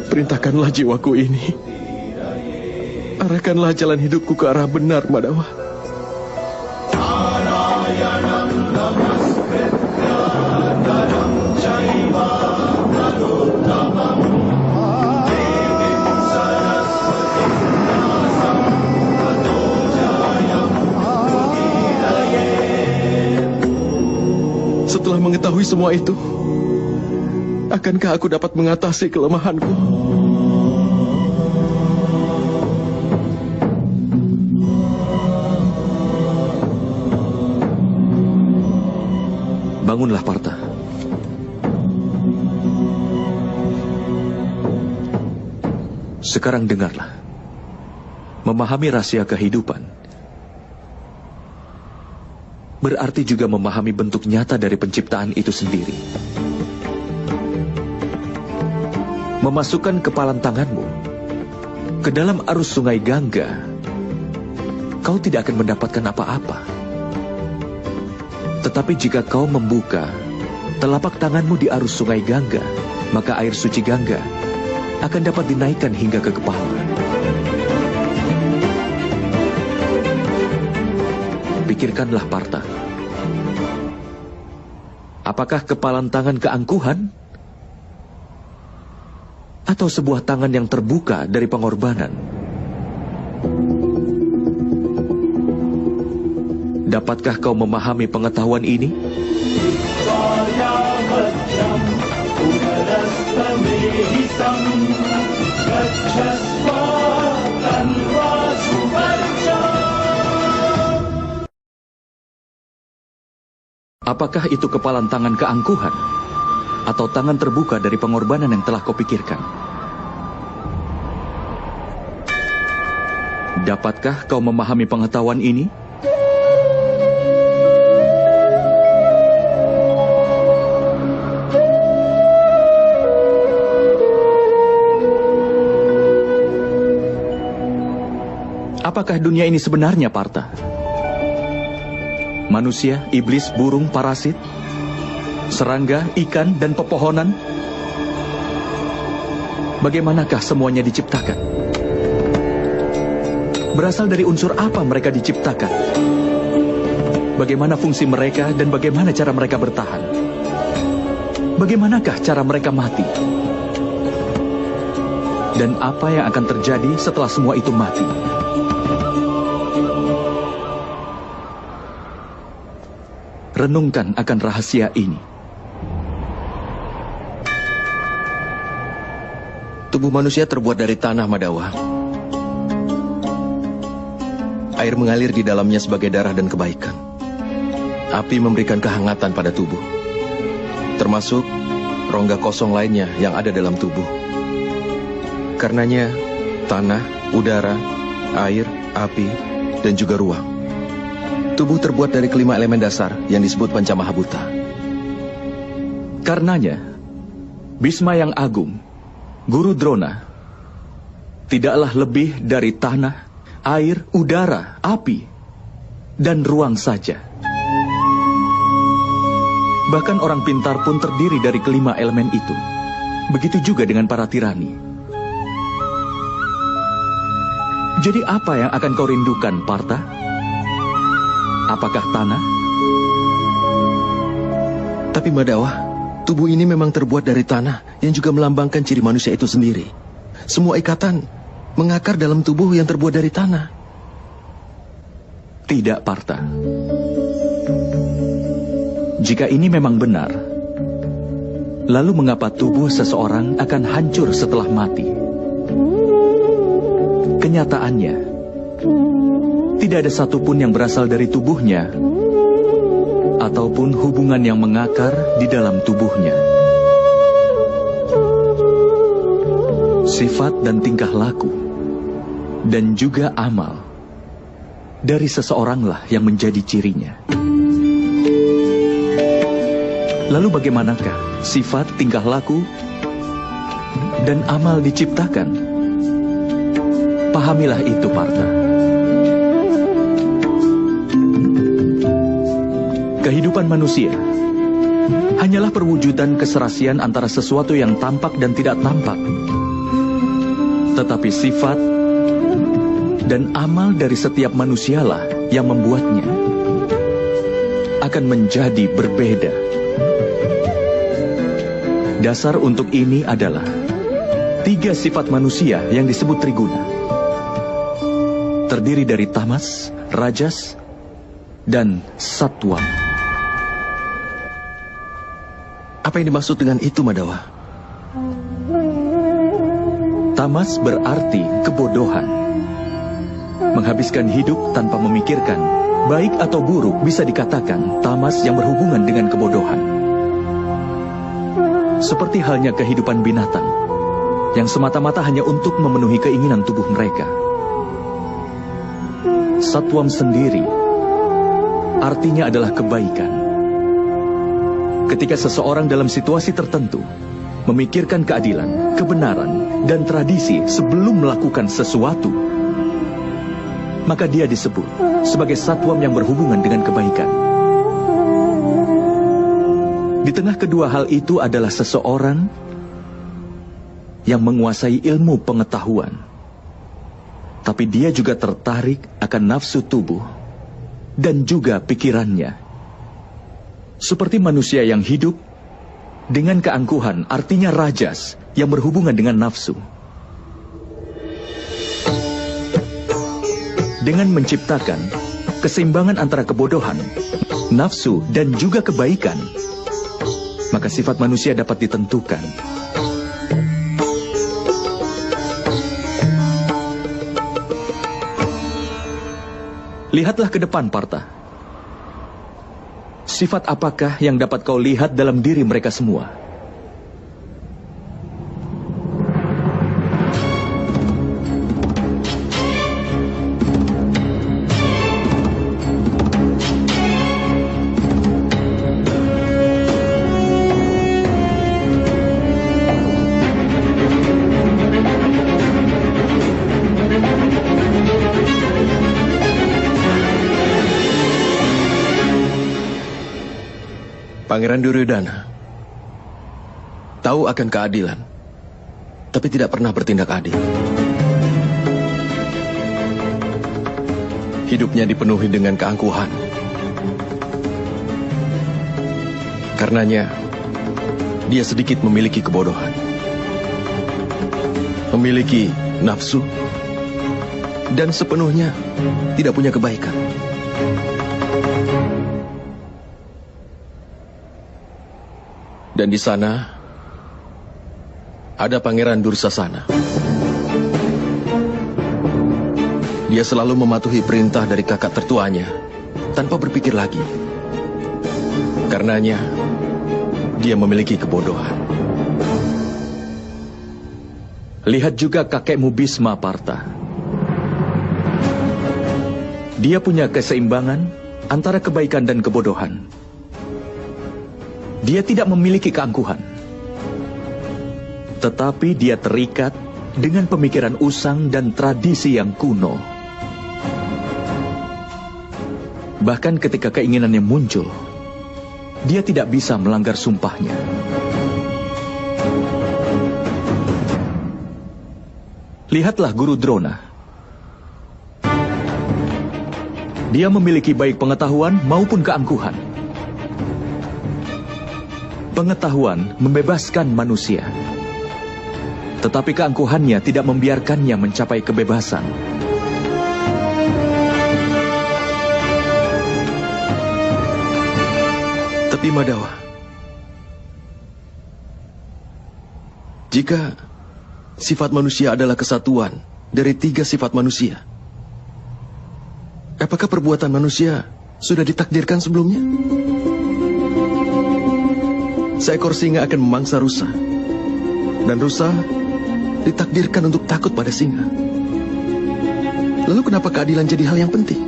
Perintahkanlah jiwaku ini. Arahkanlah jalan hidupku ke arah benar, Madawa. Setelah mengetahui semua itu, akankah aku dapat mengatasi kelemahanku? Bangunlah, Partha. Sekarang dengarlah. Memahami rahasia kehidupan berarti juga memahami bentuk nyata dari penciptaan itu sendiri. Memasukkan kepalan tanganmu ke dalam arus sungai Gangga, kau tidak akan mendapatkan apa-apa. Tetapi jika kau membuka telapak tanganmu di arus sungai Gangga, maka air suci Gangga akan dapat dinaikkan hingga ke kepala. Pikirkanlah, Partha. Apakah kepalan tangan keangkuhan? Atau sebuah tangan yang terbuka dari pengorbanan? Dapatkah kau memahami pengetahuan ini? Apakah itu kepalan tangan keangkuhan? Atau tangan terbuka dari pengorbanan yang telah kau pikirkan? Dapatkah kau memahami pengetahuan ini? Apakah dunia ini sebenarnya, Partha? Manusia, iblis, burung, parasit, serangga, ikan, dan pepohonan? Bagaimanakah semuanya diciptakan? Berasal dari unsur apa mereka diciptakan? Bagaimana fungsi mereka dan bagaimana cara mereka bertahan? Bagaimanakah cara mereka mati? Dan apa yang akan terjadi setelah semua itu mati? Renungkan akan rahasia ini. Tubuh manusia terbuat dari tanah, Madawa. Air mengalir di dalamnya sebagai darah dan kebaikan. Api memberikan kehangatan pada tubuh, termasuk rongga kosong lainnya yang ada dalam tubuh. Karenanya, tanah, udara, air, api, dan juga ruang. Tubuh terbuat dari kelima elemen dasar yang disebut Pancamahabhuta. Karenanya, Bhisma yang agung, Guru Drona, tidaklah lebih dari tanah, air, udara, api, dan ruang saja. Bahkan orang pintar pun terdiri dari kelima elemen itu. Begitu juga dengan para tirani. Jadi apa yang akan kau rindukan, Partha? Apakah tanah? Tapi Madawa, tubuh ini memang terbuat dari tanah yang juga melambangkan ciri manusia itu sendiri. Semua ikatan mengakar dalam tubuh yang terbuat dari tanah. Tidak, Partha. Jika ini memang benar, lalu mengapa tubuh seseorang akan hancur setelah mati? Kenyataannya, tidak ada satupun yang berasal dari tubuhnya ataupun hubungan yang mengakar di dalam tubuhnya. Sifat dan tingkah laku dan juga amal dari seseoranglah yang menjadi cirinya. Lalu bagaimanakah sifat, tingkah laku dan amal diciptakan? Pahamilah itu, Partha. Kehidupan manusia hanyalah perwujudan keserasian antara sesuatu yang tampak dan tidak tampak. Tetapi sifat dan amal dari setiap manusialah yang membuatnya akan menjadi berbeda. Dasar untuk ini adalah 3 sifat manusia yang disebut triguna. Terdiri dari tamas, rajas, dan satwa. Apa yang dimaksud dengan itu, Madawa? Tamas berarti kebodohan. Menghabiskan hidup tanpa memikirkan, baik atau buruk bisa dikatakan tamas yang berhubungan dengan kebodohan. Seperti halnya kehidupan binatang, yang semata-mata hanya untuk memenuhi keinginan tubuh mereka. Satwam sendiri artinya adalah kebaikan. Ketika seseorang dalam situasi tertentu memikirkan keadilan, kebenaran, dan tradisi sebelum melakukan sesuatu, maka dia disebut sebagai satwam yang berhubungan dengan kebaikan. Di tengah kedua hal itu adalah seseorang yang menguasai ilmu pengetahuan, tapi dia juga tertarik akan nafsu tubuh dan juga pikirannya. Seperti manusia yang hidup dengan keangkuhan, artinya rajas yang berhubungan dengan nafsu. Dengan menciptakan keseimbangan antara kebodohan, nafsu, dan juga kebaikan, maka sifat manusia dapat ditentukan. Lihatlah ke depan, Partha. Sifat apakah yang dapat kau lihat dalam diri mereka semua? Pangeran Duryodhana tahu akan keadilan, tapi tidak pernah bertindak adil. Hidupnya dipenuhi dengan keangkuhan. Karenanya, dia sedikit memiliki kebodohan, memiliki nafsu, dan sepenuhnya tidak punya kebaikan. Dan di sana ada Pangeran Dursasana. Dia selalu mematuhi perintah dari kakak tertuanya tanpa berpikir lagi. Karenanya, dia memiliki kebodohan. Lihat juga kakekmu Bhisma, Partha. Dia punya keseimbangan antara kebaikan dan kebodohan. Dia tidak memiliki keangkuhan, tetapi dia terikat dengan pemikiran usang dan tradisi yang kuno. Bahkan ketika keinginannya muncul, dia tidak bisa melanggar sumpahnya. Lihatlah Guru Drona. Dia memiliki baik pengetahuan maupun keangkuhan. Pengetahuan membebaskan manusia, tetapi keangkuhannya tidak membiarkannya mencapai kebebasan. Tapi Madawa, jika sifat manusia adalah kesatuan dari 3 sifat manusia, apakah perbuatan manusia sudah ditakdirkan sebelumnya? Seekor singa akan memangsa rusa, dan rusa ditakdirkan untuk takut pada singa. Lalu kenapa keadilan jadi hal yang penting?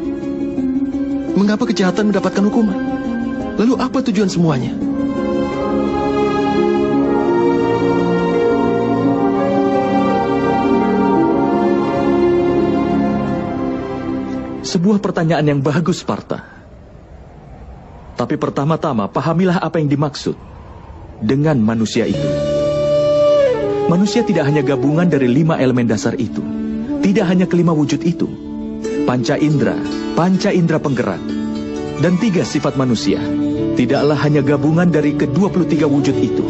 Mengapa kejahatan mendapatkan hukuman? Lalu apa tujuan semuanya? Sebuah pertanyaan yang bagus, Partha. Tapi pertama-tama pahamilah apa yang dimaksud dengan manusia itu. Manusia tidak hanya gabungan dari 5 elemen dasar itu. Tidak hanya kelima wujud itu. Panca indera penggerak, dan 3 sifat manusia. Tidaklah hanya gabungan dari ke-23 wujud itu.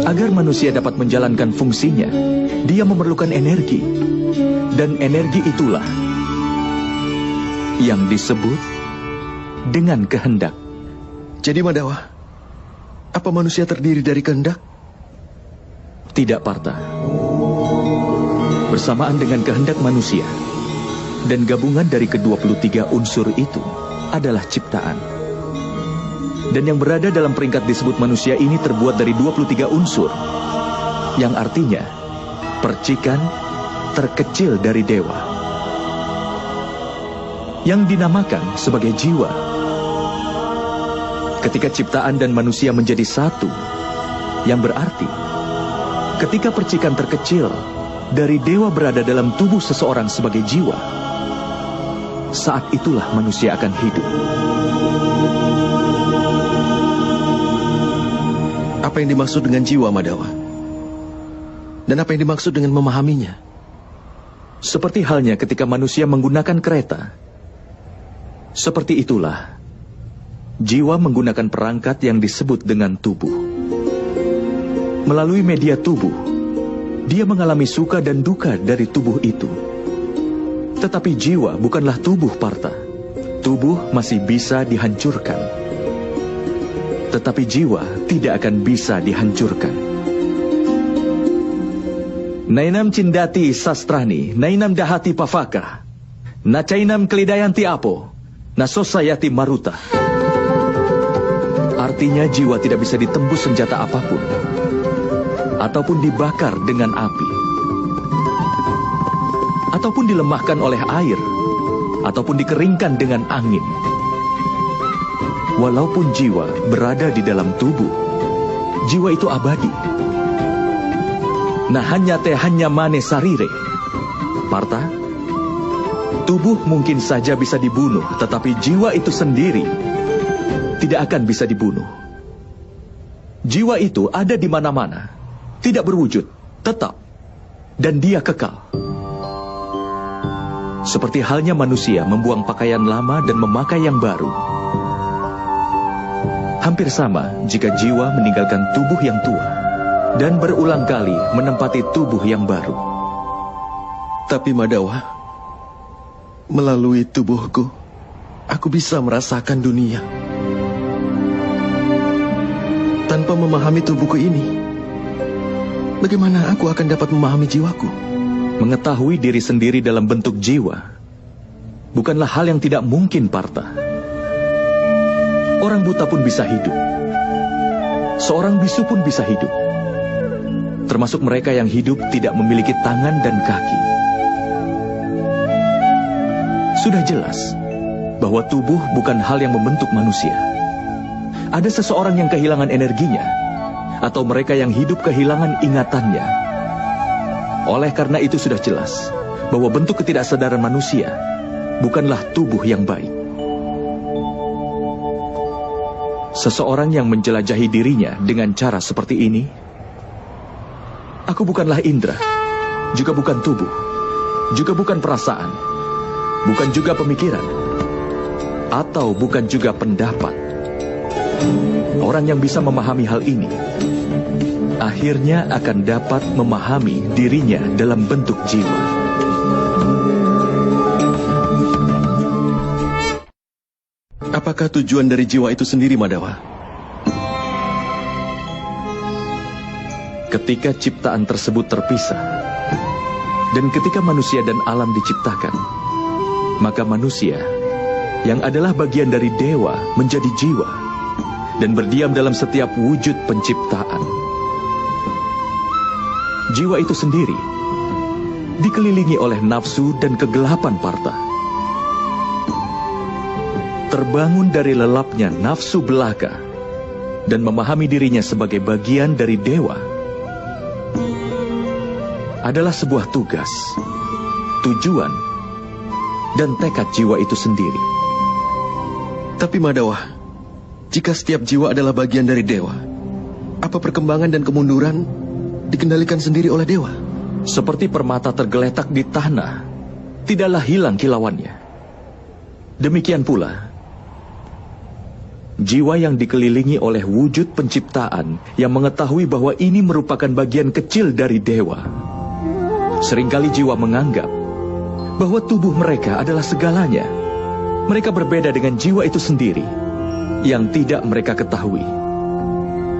Agar manusia dapat menjalankan fungsinya, dia memerlukan energi. Dan energi itulah yang disebut dengan kehendak. Jadi Madawa, apa manusia terdiri dari kehendak? Tidak, Partha. Bersamaan dengan kehendak manusia dan gabungan dari ke-23 unsur itu adalah ciptaan. Dan yang berada dalam peringkat disebut manusia ini terbuat dari 23 unsur, yang artinya percikan terkecil dari dewa, yang dinamakan sebagai jiwa. Ketika ciptaan dan manusia menjadi satu, yang berarti ketika percikan terkecil dari dewa berada dalam tubuh seseorang sebagai jiwa, saat itulah manusia akan hidup. Apa yang dimaksud dengan jiwa, Madawa? Dan apa yang dimaksud dengan memahaminya? Seperti halnya ketika manusia menggunakan kereta. Seperti itulah jiwa menggunakan perangkat yang disebut dengan tubuh. Melalui media tubuh, dia mengalami suka dan duka dari tubuh itu. Tetapi jiwa bukanlah tubuh, Partha. Tubuh masih bisa dihancurkan. Tetapi jiwa tidak akan bisa dihancurkan. Nainam cindati sastrani, nainam dahati pavaka, nacainam kelidayanti apo, nasosayati maruta. Artinya jiwa tidak bisa ditembus senjata apapun, ataupun dibakar dengan api, ataupun dilemahkan oleh air, ataupun dikeringkan dengan angin. Walaupun jiwa berada di dalam tubuh, jiwa itu abadi. Nah hanya mane sarire. Partha, tubuh mungkin saja bisa dibunuh, tetapi jiwa itu sendiri tidak akan bisa dibunuh. Jiwa itu ada di mana-mana, tidak berwujud, tetap, dan dia kekal. Seperti halnya manusia membuang pakaian lama dan memakai yang baru. Hampir sama jika jiwa meninggalkan tubuh yang tua dan berulang kali menempati tubuh yang baru. Tapi Madawa, melalui tubuhku, aku bisa merasakan dunia. Tanpa memahami tubuhku ini, bagaimana aku akan dapat memahami jiwaku? Mengetahui diri sendiri dalam bentuk jiwa bukanlah hal yang tidak mungkin, Partha. Orang buta pun bisa hidup. Seorang bisu pun bisa hidup. Termasuk mereka yang hidup tidak memiliki tangan dan kaki. Sudah jelas bahwa tubuh bukan hal yang membentuk manusia. Ada seseorang yang kehilangan energinya, atau mereka yang hidup kehilangan ingatannya. Oleh karena itu sudah jelas bahwa bentuk ketidaksadaran manusia bukanlah tubuh yang baik. Seseorang yang menjelajahi dirinya dengan cara seperti ini, aku bukanlah indera, juga bukan tubuh, juga bukan perasaan, bukan juga pemikiran, atau bukan juga pendapat. Orang yang bisa memahami hal ini, akhirnya akan dapat memahami dirinya dalam bentuk jiwa. Apakah tujuan dari jiwa itu sendiri, Madawa? Ketika ciptaan tersebut terpisah, dan ketika manusia dan alam diciptakan, maka manusia, yang adalah bagian dari dewa, menjadi jiwa, dan berdiam dalam setiap wujud penciptaan. Jiwa itu sendiri dikelilingi oleh nafsu dan kegelapan, Partha. Terbangun dari lelapnya nafsu belaka dan memahami dirinya sebagai bagian dari dewa adalah sebuah tugas, tujuan, dan tekad jiwa itu sendiri. Tapi Madawa, jika setiap jiwa adalah bagian dari dewa, apa perkembangan dan kemunduran dikendalikan sendiri oleh dewa? Seperti permata tergeletak di tanah, tidaklah hilang kilauannya. Demikian pula, jiwa yang dikelilingi oleh wujud penciptaan yang mengetahui bahwa ini merupakan bagian kecil dari dewa. Seringkali jiwa menganggap bahwa tubuh mereka adalah segalanya. Mereka berbeda dengan jiwa itu sendiri yang tidak mereka ketahui.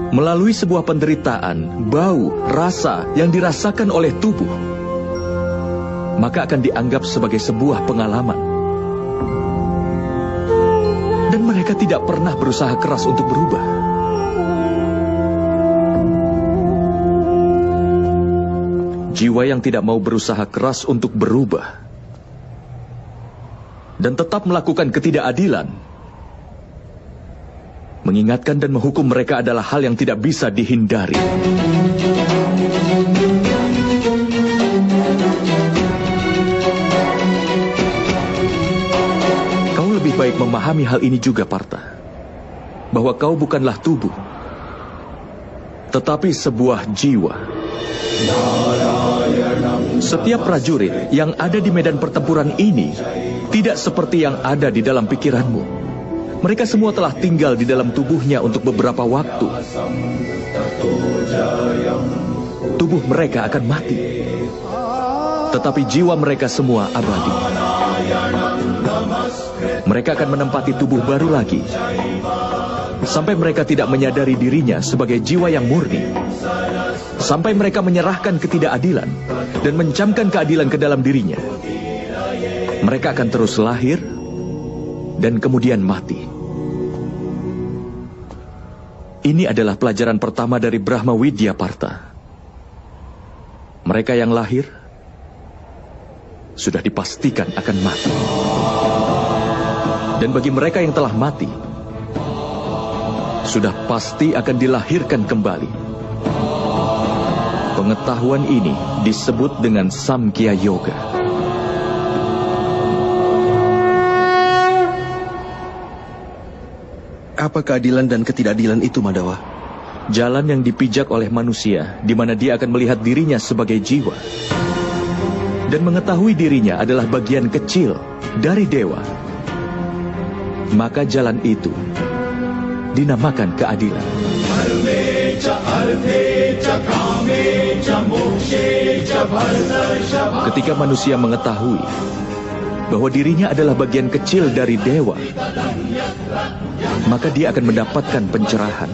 Melalui sebuah penderitaan, bau, rasa yang dirasakan oleh tubuh, maka akan dianggap sebagai sebuah pengalaman. Dan mereka tidak pernah berusaha keras untuk berubah. Jiwa yang tidak mau berusaha keras untuk berubah dan tetap melakukan ketidakadilan, mengingatkan dan menghukum mereka adalah hal yang tidak bisa dihindari. Kau lebih baik memahami hal ini juga, Partha, bahwa kau bukanlah tubuh, tetapi sebuah jiwa. Setiap prajurit yang ada di medan pertempuran ini tidak seperti yang ada di dalam pikiranmu. Mereka semua telah tinggal di dalam tubuhnya untuk beberapa waktu. Tubuh mereka akan mati, tetapi jiwa mereka semua abadi. Mereka akan menempati tubuh baru lagi, sampai mereka tidak menyadari dirinya sebagai jiwa yang murni. Sampai mereka menyerahkan ketidakadilan dan mencamkan keadilan ke dalam dirinya. Mereka akan terus lahir dan kemudian mati. Ini adalah pelajaran pertama dari Brahma Widya, Partha. Mereka yang lahir sudah dipastikan akan mati. Dan bagi mereka yang telah mati, sudah pasti akan dilahirkan kembali. Pengetahuan ini disebut dengan Samkhya Yoga. Apa keadilan dan ketidakadilan itu, Madawa? Jalan yang dipijak oleh manusia, di mana dia akan melihat dirinya sebagai jiwa dan mengetahui dirinya adalah bagian kecil dari dewa. Maka jalan itu dinamakan keadilan. Ketika manusia mengetahui bahwa dirinya adalah bagian kecil dari dewa, maka dia akan mendapatkan pencerahan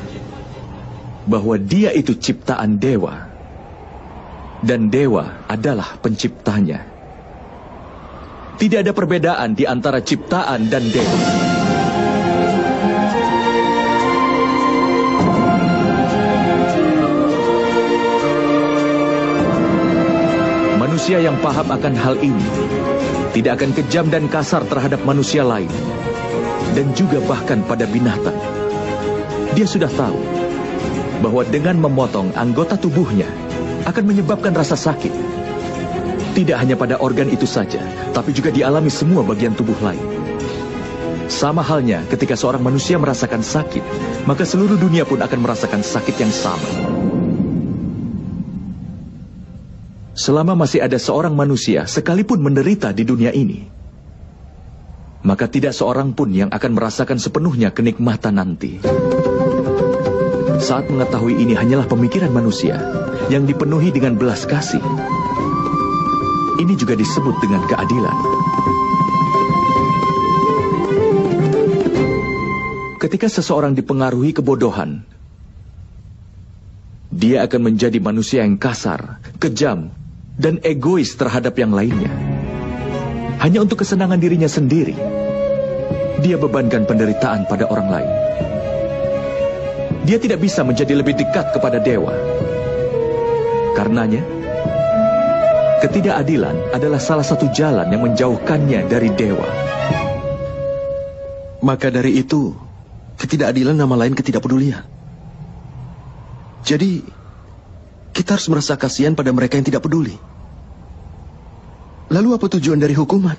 bahwa dia itu ciptaan dewa dan dewa adalah penciptanya. Tidak ada perbedaan di antara ciptaan dan dewa. Manusia yang paham akan hal ini tidak akan kejam dan kasar terhadap manusia lain, dan juga bahkan pada binatang. Dia sudah tahu bahwa dengan memotong anggota tubuhnya akan menyebabkan rasa sakit. Tidak hanya pada organ itu saja, tapi juga dialami semua bagian tubuh lain. Sama halnya ketika seorang manusia merasakan sakit, maka seluruh dunia pun akan merasakan sakit yang sama. Selama masih ada seorang manusia sekalipun menderita di dunia ini, maka tidak seorang pun yang akan merasakan sepenuhnya kenikmatan nanti. Saat mengetahui ini hanyalah pemikiran manusia yang dipenuhi dengan belas kasih, ini juga disebut dengan keadilan. Ketika seseorang dipengaruhi kebodohan, dia akan menjadi manusia yang kasar, kejam, dan egois terhadap yang lainnya. Hanya untuk kesenangan dirinya sendiri, dia bebankan penderitaan pada orang lain. Dia tidak bisa menjadi lebih dekat kepada dewa. Karenanya, ketidakadilan adalah salah satu jalan yang menjauhkannya dari dewa. Maka dari itu, ketidakadilan nama lain ketidakpedulian. Jadi, kita harus merasa kasihan pada mereka yang tidak peduli. Lalu apa tujuan dari hukuman?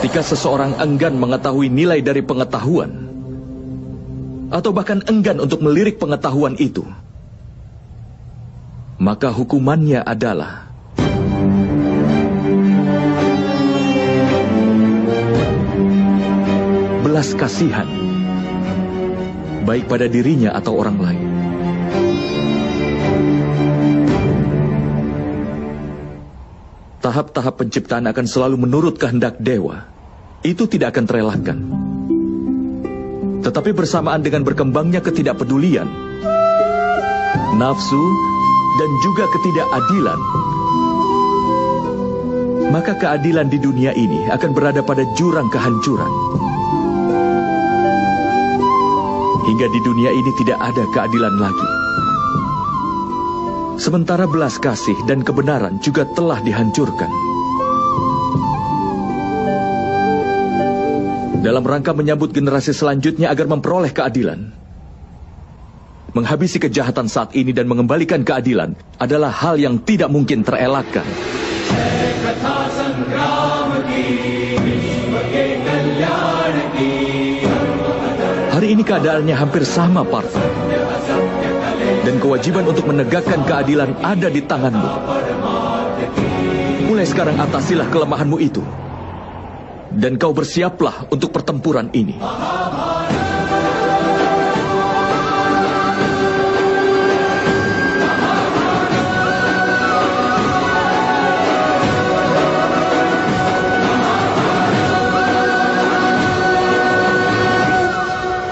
Ketika seseorang enggan mengetahui nilai dari pengetahuan, atau bahkan enggan untuk melirik pengetahuan itu, maka hukumannya adalah belas kasihan, baik pada dirinya atau orang lain. Tahap-tahap penciptaan akan selalu menurut kehendak dewa. Itu tidak akan terelakkan. Tetapi bersamaan dengan berkembangnya ketidakpedulian, nafsu, dan juga ketidakadilan, maka keadilan di dunia ini akan berada pada jurang kehancuran. Hingga di dunia ini tidak ada keadilan lagi. Sementara belas kasih dan kebenaran juga telah dihancurkan. Dalam rangka menyambut generasi selanjutnya agar memperoleh keadilan, menghabisi kejahatan saat ini dan mengembalikan keadilan adalah hal yang tidak mungkin terelakkan. Hari ini keadaannya hampir sama, Partha. Dan kewajiban untuk menegakkan keadilan ada di tanganmu. Mulai sekarang atasilah kelemahanmu itu. Dan kau bersiaplah untuk pertempuran ini.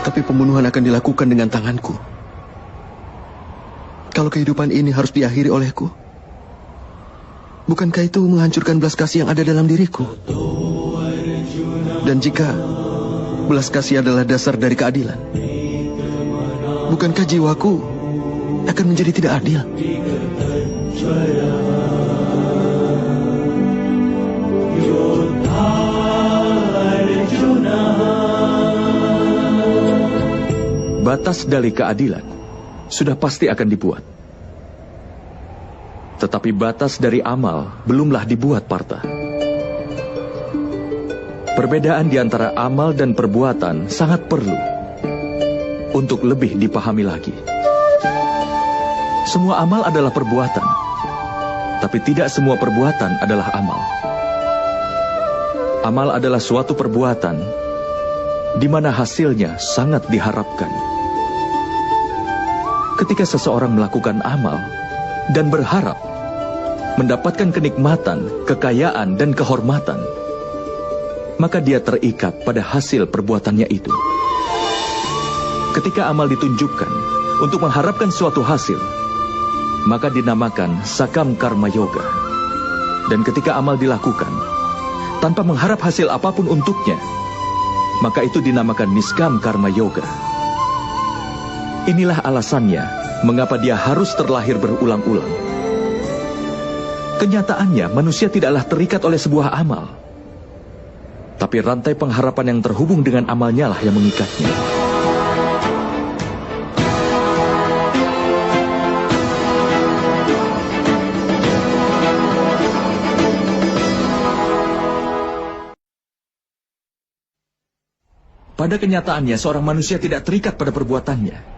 Tapi pembunuhan akan dilakukan dengan tanganku. Kalau kehidupan ini harus diakhiri olehku, bukankah itu menghancurkan belas kasih yang ada dalam diriku? Dan jika belas kasih adalah dasar dari keadilan, bukankah jiwaku akan menjadi tidak adil? Batas dari keadilan sudah pasti akan dibuat. Tetapi batas dari amal belumlah dibuat, Partha. Perbedaan di antara amal dan perbuatan sangat perlu untuk lebih dipahami lagi. Semua amal adalah perbuatan, tapi tidak semua perbuatan adalah amal. Amal adalah suatu perbuatan di mana hasilnya sangat diharapkan. Ketika seseorang melakukan amal dan berharap mendapatkan kenikmatan, kekayaan, dan kehormatan, maka dia terikat pada hasil perbuatannya itu. Ketika amal ditunjukkan untuk mengharapkan suatu hasil, maka dinamakan sakam karma yoga. Dan ketika amal dilakukan tanpa mengharap hasil apapun untuknya, maka itu dinamakan niskam karma yoga. Inilah alasannya mengapa dia harus terlahir berulang-ulang. Kenyataannya manusia tidaklah terikat oleh sebuah amal, tapi rantai pengharapan yang terhubung dengan amalnya lah yang mengikatnya. Pada kenyataannya seorang manusia tidak terikat pada perbuatannya.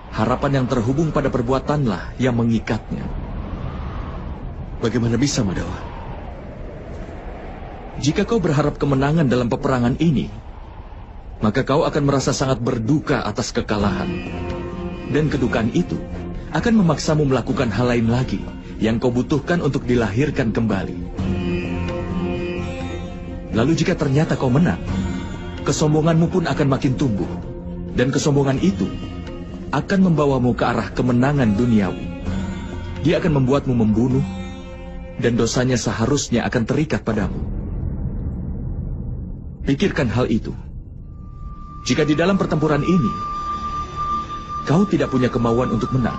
Harapan yang terhubung pada perbuatanlah yang mengikatnya. Bagaimana bisa, Madhawa? Jika kau berharap kemenangan dalam peperangan ini, maka kau akan merasa sangat berduka atas kekalahan. Dan kedukaan itu akan memaksamu melakukan hal lain lagi yang kau butuhkan untuk dilahirkan kembali. Lalu jika ternyata kau menang, kesombonganmu pun akan makin tumbuh. Dan kesombongan itu akan membawamu ke arah kemenangan duniawi. Dia akan membuatmu membunuh, dan dosanya seharusnya akan terikat padamu. Pikirkan hal itu. Jika di dalam pertempuran ini, kau tidak punya kemauan untuk menang,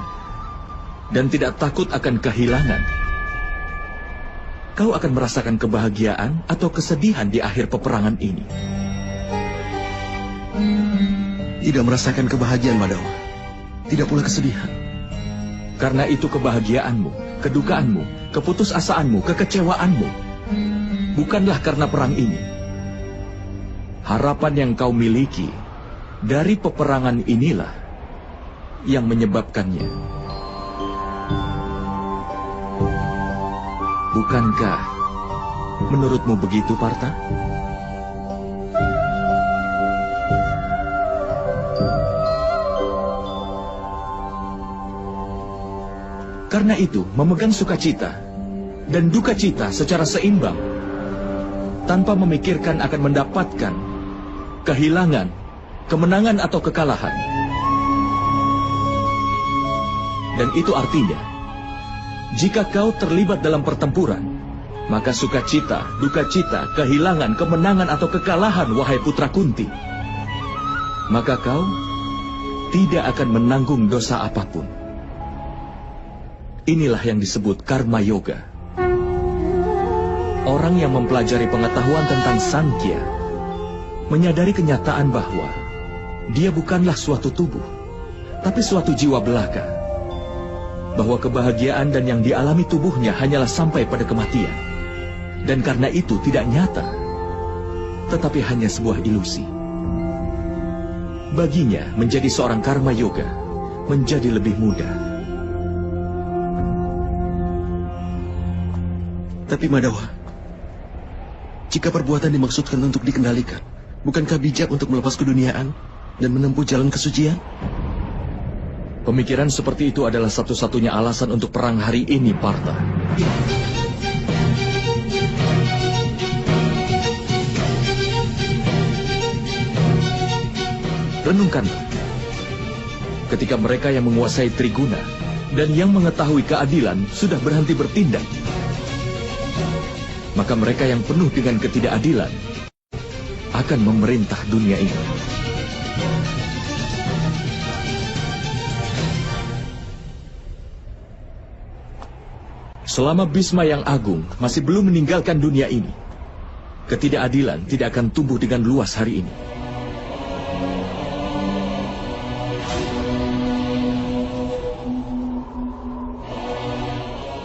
dan tidak takut akan kehilangan, kau akan merasakan kebahagiaan atau kesedihan di akhir peperangan ini. Tidak merasakan kebahagiaan, Madhawa. Tidak pula kesedihan. Karena itu kebahagiaanmu, kedukaanmu, keputusasaanmu, kekecewaanmu bukanlah karena perang ini, harapan yang kau miliki dari peperangan inilah yang menyebabkannya. Bukankah menurutmu begitu, Partha? Karena itu, memegang sukacita dan duka cita secara seimbang, tanpa memikirkan akan mendapatkan kehilangan, kemenangan atau kekalahan. Dan itu artinya, jika kau terlibat dalam pertempuran, maka sukacita, duka cita, kehilangan, kemenangan atau kekalahan, wahai putra Kunti, maka kau tidak akan menanggung dosa apapun. Inilah yang disebut karma yoga. Orang yang mempelajari pengetahuan tentang Sankhya menyadari kenyataan bahwa dia bukanlah suatu tubuh, tapi suatu jiwa belaka. Bahwa kebahagiaan dan yang dialami tubuhnya hanyalah sampai pada kematian. Dan karena itu tidak nyata, tetapi hanya sebuah ilusi. Baginya menjadi seorang karma yoga menjadi lebih mudah. Tapi Madhawa, jika perbuatan dimaksudkan untuk dikendalikan, bukankah bijak untuk melepas keduniaan dan menempuh jalan kesucian? Pemikiran seperti itu adalah satu-satunya alasan untuk perang hari ini, Partha. Renungkanlah. Ketika mereka yang menguasai Triguna dan yang mengetahui keadilan sudah berhenti bertindak, maka mereka yang penuh dengan ketidakadilan akan memerintah dunia ini. Selama Bhisma yang agung masih belum meninggalkan dunia ini, ketidakadilan tidak akan tumbuh dengan luas hari ini.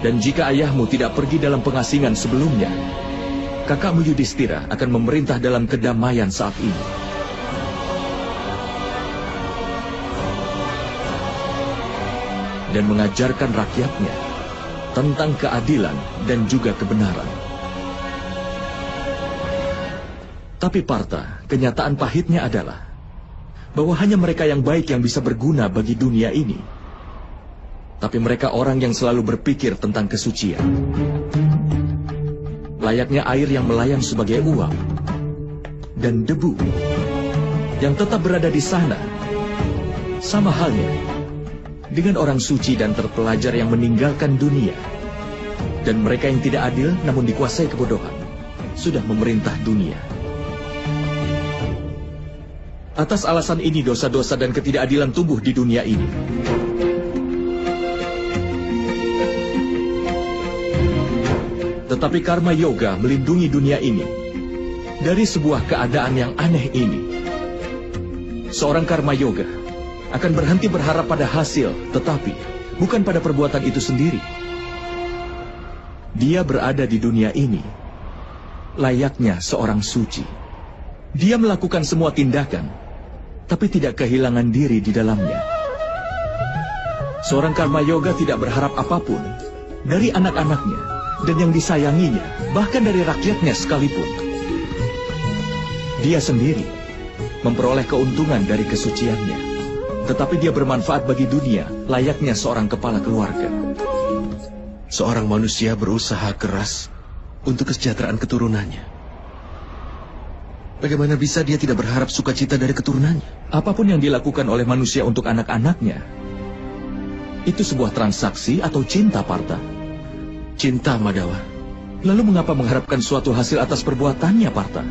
Dan jika ayahmu tidak pergi dalam pengasingan sebelumnya, kakakmu Yudhistira akan memerintah dalam kedamaian saat ini. Dan mengajarkan rakyatnya tentang keadilan dan juga kebenaran. Tapi Partha, kenyataan pahitnya adalah bahwa hanya mereka yang baik yang bisa berguna bagi dunia ini. Tapi mereka orang yang selalu berpikir tentang kesucian. Layaknya air yang melayang sebagai uap. Dan debu yang tetap berada di sana. Sama halnya dengan orang suci dan terpelajar yang meninggalkan dunia. Dan mereka yang tidak adil namun dikuasai kebodohan sudah memerintah dunia. Atas alasan ini dosa-dosa dan ketidakadilan tumbuh di dunia ini. Tetapi karma yoga melindungi dunia ini dari sebuah keadaan yang aneh ini. Seorang karma yoga akan berhenti berharap pada hasil, tetapi bukan pada perbuatan itu sendiri. Dia berada di dunia ini layaknya seorang suci. Dia melakukan semua tindakan, tapi tidak kehilangan diri di dalamnya. Seorang karma yoga tidak berharap apapun dari anak-anaknya dan yang disayanginya, bahkan dari rakyatnya sekalipun. Dia sendiri memperoleh keuntungan dari kesuciannya, tetapi dia bermanfaat bagi dunia layaknya seorang kepala keluarga. Seorang manusia berusaha keras untuk kesejahteraan keturunannya. Bagaimana bisa dia tidak berharap sukacita dari keturunannya? Apapun yang dilakukan oleh manusia untuk anak-anaknya, itu sebuah transaksi atau cinta, Partha. Cinta, Madhawa. Lalu mengapa mengharapkan suatu hasil atas perbuatannya, Partha?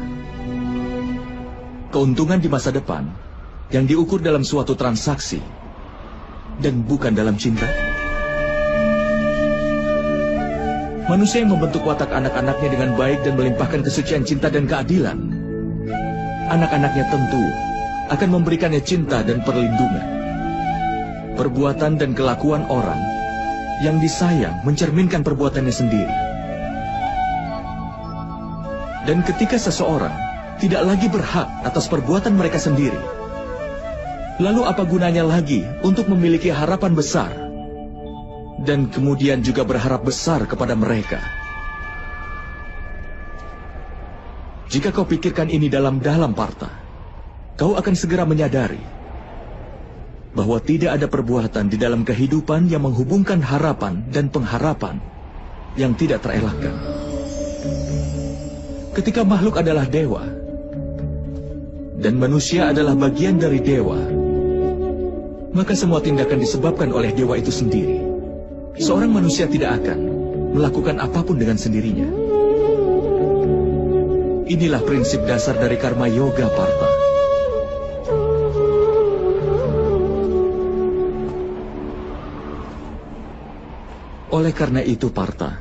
Keuntungan di masa depan yang diukur dalam suatu transaksi dan bukan dalam cinta. Manusia yang membentuk watak anak-anaknya dengan baik dan melimpahkan kesucian cinta dan keadilan, anak-anaknya tentu akan memberikannya cinta dan perlindungan. Perbuatan dan kelakuan orang yang disayang mencerminkan perbuatannya sendiri. Dan ketika seseorang tidak lagi berhak atas perbuatan mereka sendiri. Lalu apa gunanya lagi untuk memiliki harapan besar dan kemudian juga berharap besar kepada mereka? Jika kau pikirkan ini dalam-dalam, Partha, kau akan segera menyadari bahwa tidak ada perbuatan di dalam kehidupan yang menghubungkan harapan dan pengharapan yang tidak terelakkan. Ketika makhluk adalah dewa, dan manusia adalah bagian dari dewa, maka semua tindakan disebabkan oleh dewa itu sendiri. Seorang manusia tidak akan melakukan apapun dengan sendirinya. Inilah prinsip dasar dari karma yoga, Partha. Oleh karena itu, Partha,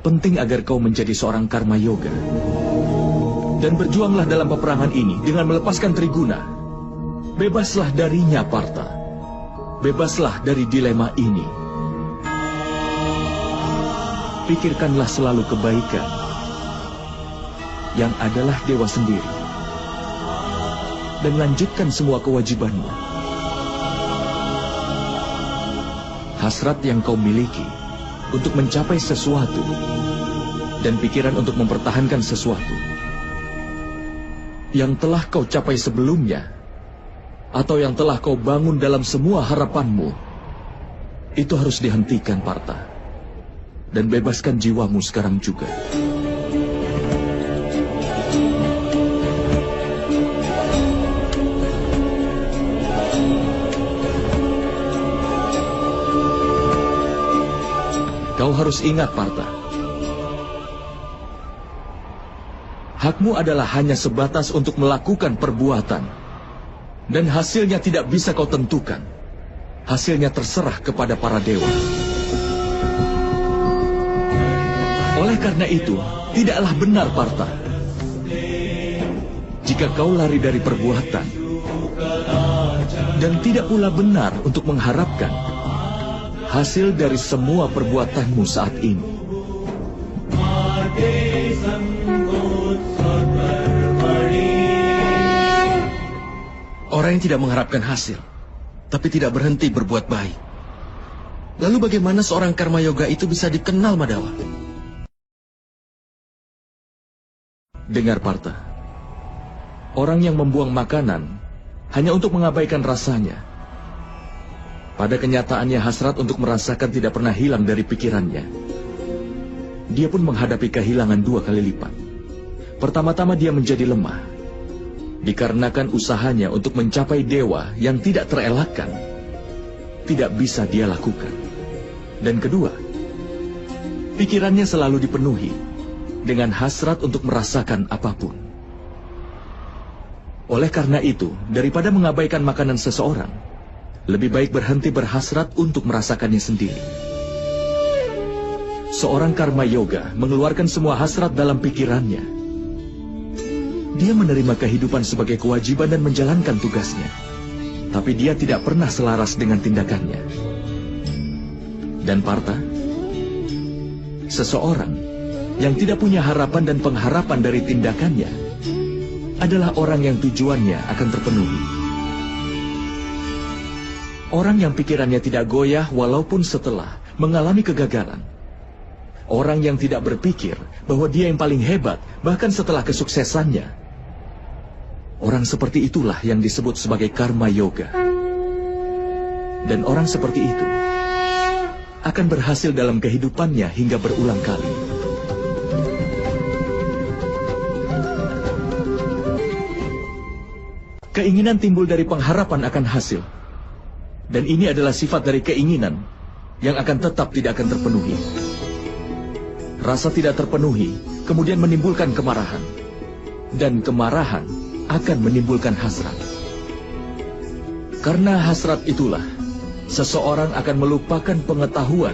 penting agar kau menjadi seorang karma yoga. Dan berjuanglah dalam peperangan ini dengan melepaskan Triguna. Bebaslah darinya, Partha. Bebaslah dari dilema ini. Pikirkanlah selalu kebaikan, yang adalah dewa sendiri. Dan lanjutkan semua kewajibanmu. Hasrat yang kau miliki untuk mencapai sesuatu, dan pikiran untuk mempertahankan sesuatu yang telah kau capai sebelumnya, atau yang telah kau bangun dalam semua harapanmu, itu harus dihentikan, Partha. Dan bebaskan jiwamu sekarang juga. Kau harus ingat, Partha, hakmu adalah hanya sebatas untuk melakukan perbuatan, dan hasilnya tidak bisa kau tentukan. Hasilnya terserah kepada para dewa. Oleh karena itu, tidaklah benar, Partha, jika kau lari dari perbuatan, dan tidak pula benar untuk mengharapkan hasil dari semua perbuatanmu saat ini. Orang yang tidak mengharapkan hasil, tapi tidak berhenti berbuat baik. Lalu bagaimana seorang karma yoga itu bisa dikenal, Madawa? Dengar, Partha. Orang yang membuang makanan hanya untuk mengabaikan rasanya, pada kenyataannya hasrat untuk merasakan tidak pernah hilang dari pikirannya. Dia pun menghadapi kehilangan 2 kali lipat. Pertama-tama dia menjadi lemah, dikarenakan usahanya untuk mencapai dewa yang tidak terelakkan, tidak bisa dia lakukan. Dan kedua, pikirannya selalu dipenuhi dengan hasrat untuk merasakan apapun. Oleh karena itu, daripada mengabaikan makanan seseorang, lebih baik berhenti berhasrat untuk merasakannya sendiri. Seorang karma yoga mengeluarkan semua hasrat dalam pikirannya. Dia menerima kehidupan sebagai kewajiban dan menjalankan tugasnya. Tapi dia tidak pernah selaras dengan tindakannya. Dan Partha, seseorang yang tidak punya harapan dan pengharapan dari tindakannya adalah orang yang tujuannya akan terpenuhi. Orang yang pikirannya tidak goyah walaupun setelah mengalami kegagalan. Orang yang tidak berpikir bahwa dia yang paling hebat bahkan setelah kesuksesannya. Orang seperti itulah yang disebut sebagai karma yoga. Dan orang seperti itu akan berhasil dalam kehidupannya hingga berulang kali. Keinginan timbul dari pengharapan akan hasil. Dan ini adalah sifat dari keinginan yang akan tetap tidak akan terpenuhi. Rasa tidak terpenuhi kemudian menimbulkan kemarahan. Dan kemarahan akan menimbulkan hasrat. Karena hasrat itulah, seseorang akan melupakan pengetahuan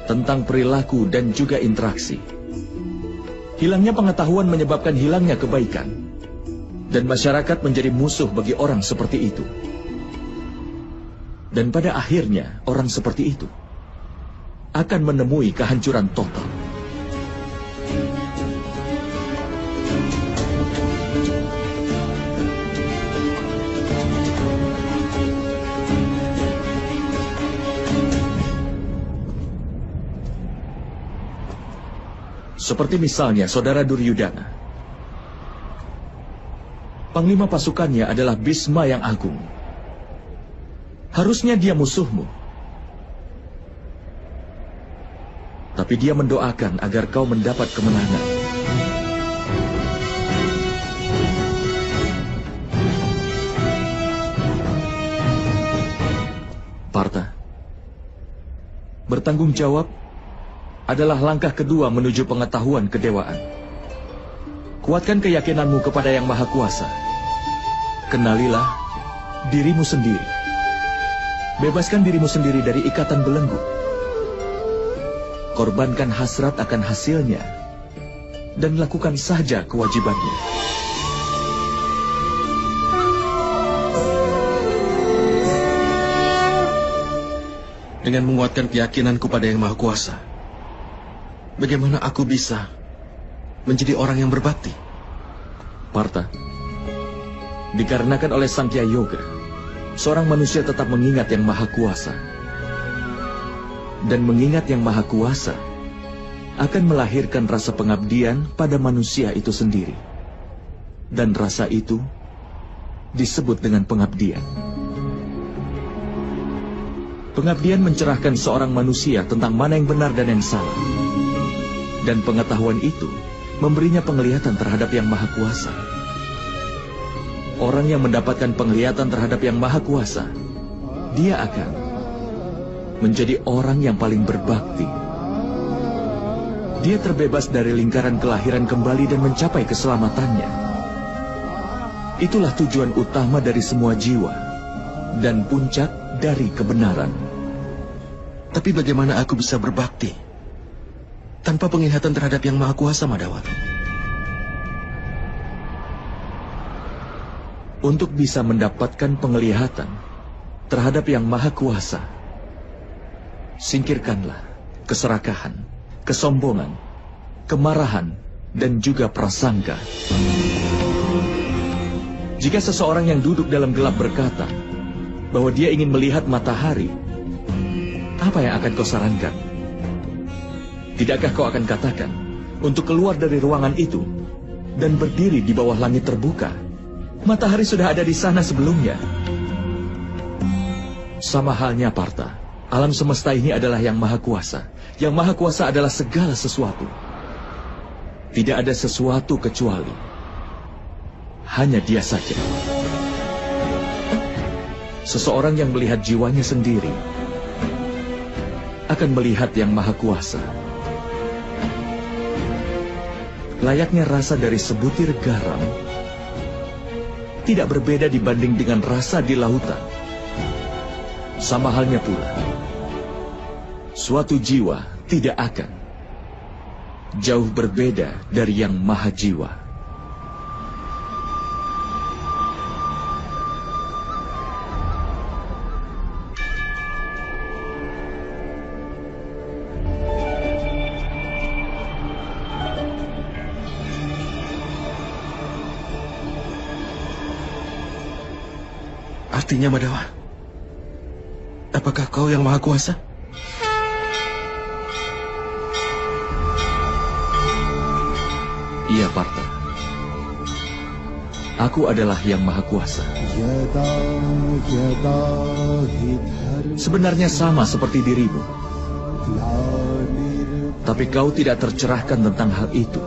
tentang perilaku dan juga interaksi. Hilangnya pengetahuan menyebabkan hilangnya kebaikan. Dan masyarakat menjadi musuh bagi orang seperti itu. Dan pada akhirnya, orang seperti itu akan menemui kehancuran total. Seperti misalnya saudara Duryudana. Panglima pasukannya adalah Bhisma yang agung. Harusnya dia musuhmu. Tapi dia mendoakan agar kau mendapat kemenangan. Partha, bertanggung jawab adalah langkah kedua menuju pengetahuan kedewaan. Kuatkan keyakinanmu kepada Yang Maha Kuasa. Kenalilah dirimu sendiri. Bebaskan dirimu sendiri dari ikatan belenggu. Korbankan hasrat akan hasilnya dan lakukan saja kewajibannya. Dengan menguatkan keyakinanku pada Yang Maha Kuasa, bagaimana aku bisa menjadi orang yang berbakti? Partha, dikarenakan oleh Sankhya Yoga, seorang manusia tetap mengingat Yang Maha Kuasa. Dan mengingat Yang Maha Kuasa akan melahirkan rasa pengabdian pada manusia itu sendiri. Dan rasa itu disebut dengan pengabdian. Pengabdian mencerahkan seorang manusia tentang mana yang benar dan yang salah. Dan pengetahuan itu memberinya penglihatan terhadap Yang Maha Kuasa. Orang yang mendapatkan penglihatan terhadap Yang Maha Kuasa, dia akan menjadi orang yang paling berbakti. Dia terbebas dari lingkaran kelahiran kembali dan mencapai keselamatannya. Itulah tujuan utama dari semua jiwa dan puncak dari kebenaran. Tapi bagaimana aku bisa berbakti tanpa penglihatan terhadap Yang Maha Kuasa, Madhawa? Untuk bisa mendapatkan penglihatan terhadap Yang Maha Kuasa, singkirkanlah keserakahan, kesombongan, kemarahan, dan juga prasangka. Jika seseorang yang duduk dalam gelap berkata bahwa dia ingin melihat matahari, apa yang akan kau sarankan? Tidakkah kau akan katakan untuk keluar dari ruangan itu dan berdiri di bawah langit terbuka? Matahari sudah ada di sana sebelumnya. Sama halnya, Partha. Alam semesta ini adalah Yang Maha Kuasa. Yang Maha Kuasa adalah segala sesuatu. Tidak ada sesuatu kecuali hanya Dia saja. Seseorang yang melihat jiwanya sendiri akan melihat Yang Maha Kuasa. Layaknya rasa dari sebutir garam tidak berbeda dibanding dengan rasa di lautan. Sama halnya pula, suatu jiwa tidak akan jauh berbeda dari Yang Maha Jiwa. Artinya, Madhawa, apakah kau Yang Maha Kuasa? Iya, Partha. Aku adalah Yang Maha Kuasa. Sebenarnya sama seperti dirimu. Tapi kau tidak tercerahkan tentang hal itu.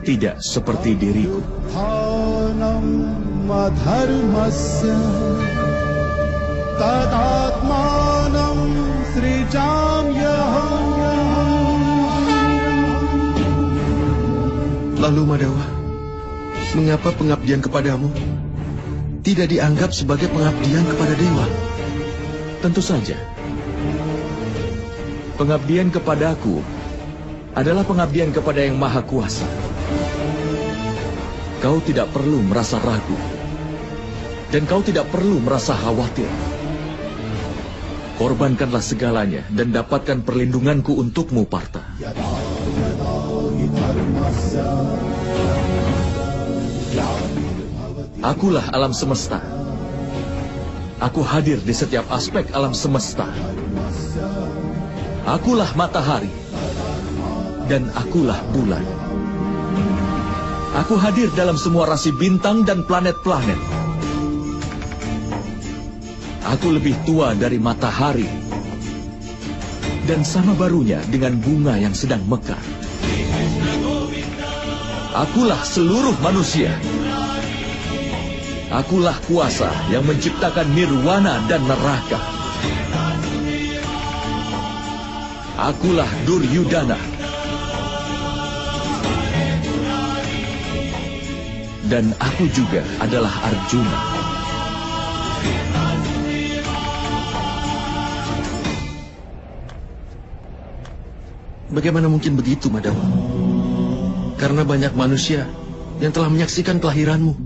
Tidak seperti diriku. Lalu, Madhawa, mengapa pengabdian kepadamu tidak dianggap sebagai pengabdian kepada dewa? Tentu saja. Pengabdian kepadaku adalah pengabdian kepada Yang Maha Kuasa. Kau tidak perlu merasa ragu. Dan kau tidak perlu merasa khawatir. Korbankanlah segalanya dan dapatkan perlindunganku untukmu, Partha. Akulah alam semesta. Aku hadir di setiap aspek alam semesta. Akulah matahari. dan akulah bulan. Aku hadir dalam semua rasi bintang dan planet-planet. Aku lebih tua dari matahari, dan sama barunya dengan bunga yang sedang mekar. Akulah seluruh manusia. Akulah kuasa yang menciptakan nirwana dan neraka. Akulah Duryudana. Dan aku juga adalah Arjuna. Bagaimana mungkin begitu, Madama? Karena banyak manusia yang telah menyaksikan kelahiranmu.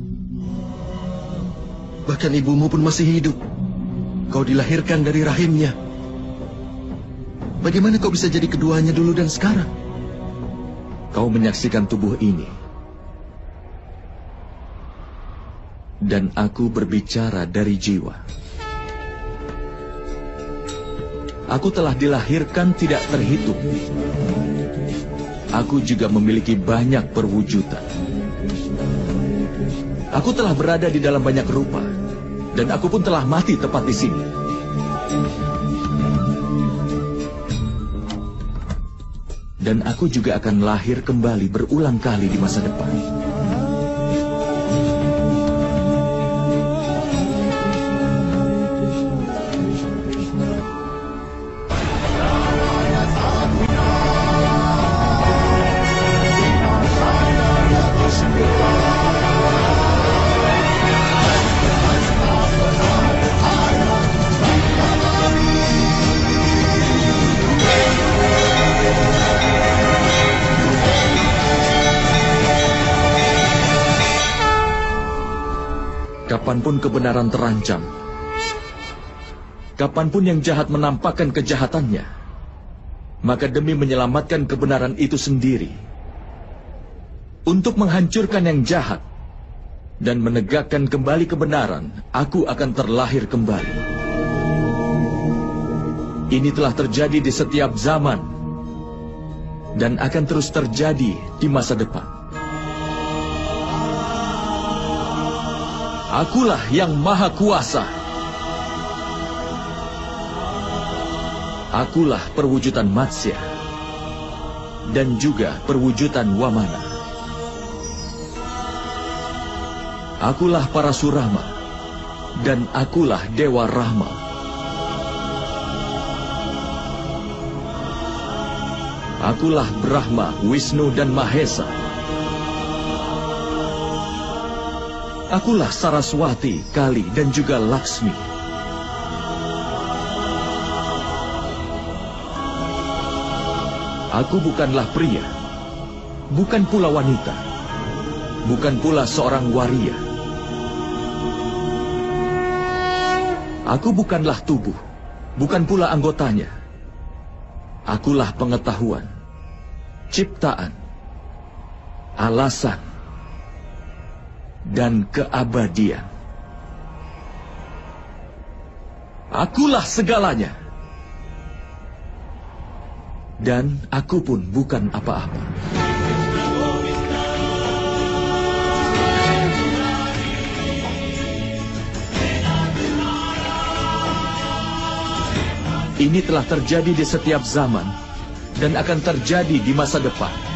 Bahkan ibumu pun masih hidup. Kau dilahirkan dari rahimnya. Bagaimana kau bisa jadi keduanya dulu dan sekarang? Kau menyaksikan tubuh ini. Dan aku berbicara dari jiwa. Aku telah dilahirkan tidak terhitung. Aku juga memiliki banyak perwujudan. Aku telah berada di dalam banyak rupa. Dan aku pun telah mati tepat di sini. Dan aku juga akan lahir kembali berulang kali di masa depan. Kapanpun kebenaran terancam, kapanpun yang jahat menampakkan kejahatannya, maka demi menyelamatkan kebenaran itu sendiri, untuk menghancurkan yang jahat dan menegakkan kembali kebenaran, aku akan terlahir kembali. Ini telah terjadi di setiap zaman dan akan terus terjadi di masa depan. Akulah yang maha kuasa. Akulah perwujudan Matsya dan juga perwujudan Wamana. Akulah Parasurama dan akulah Dewa Rahma. Akulah Brahma, Wisnu dan Mahesa. Akulah Saraswati, Kali, dan juga Laksmi. Aku bukanlah pria, bukan pula wanita, bukan pula seorang waria. Aku bukanlah tubuh, bukan pula anggotanya. Akulah pengetahuan, ciptaan, alasan, dan keabadian. Akulah segalanya. Dan aku pun bukan apa-apa. Ini telah terjadi di setiap zaman dan akan terjadi di masa depan.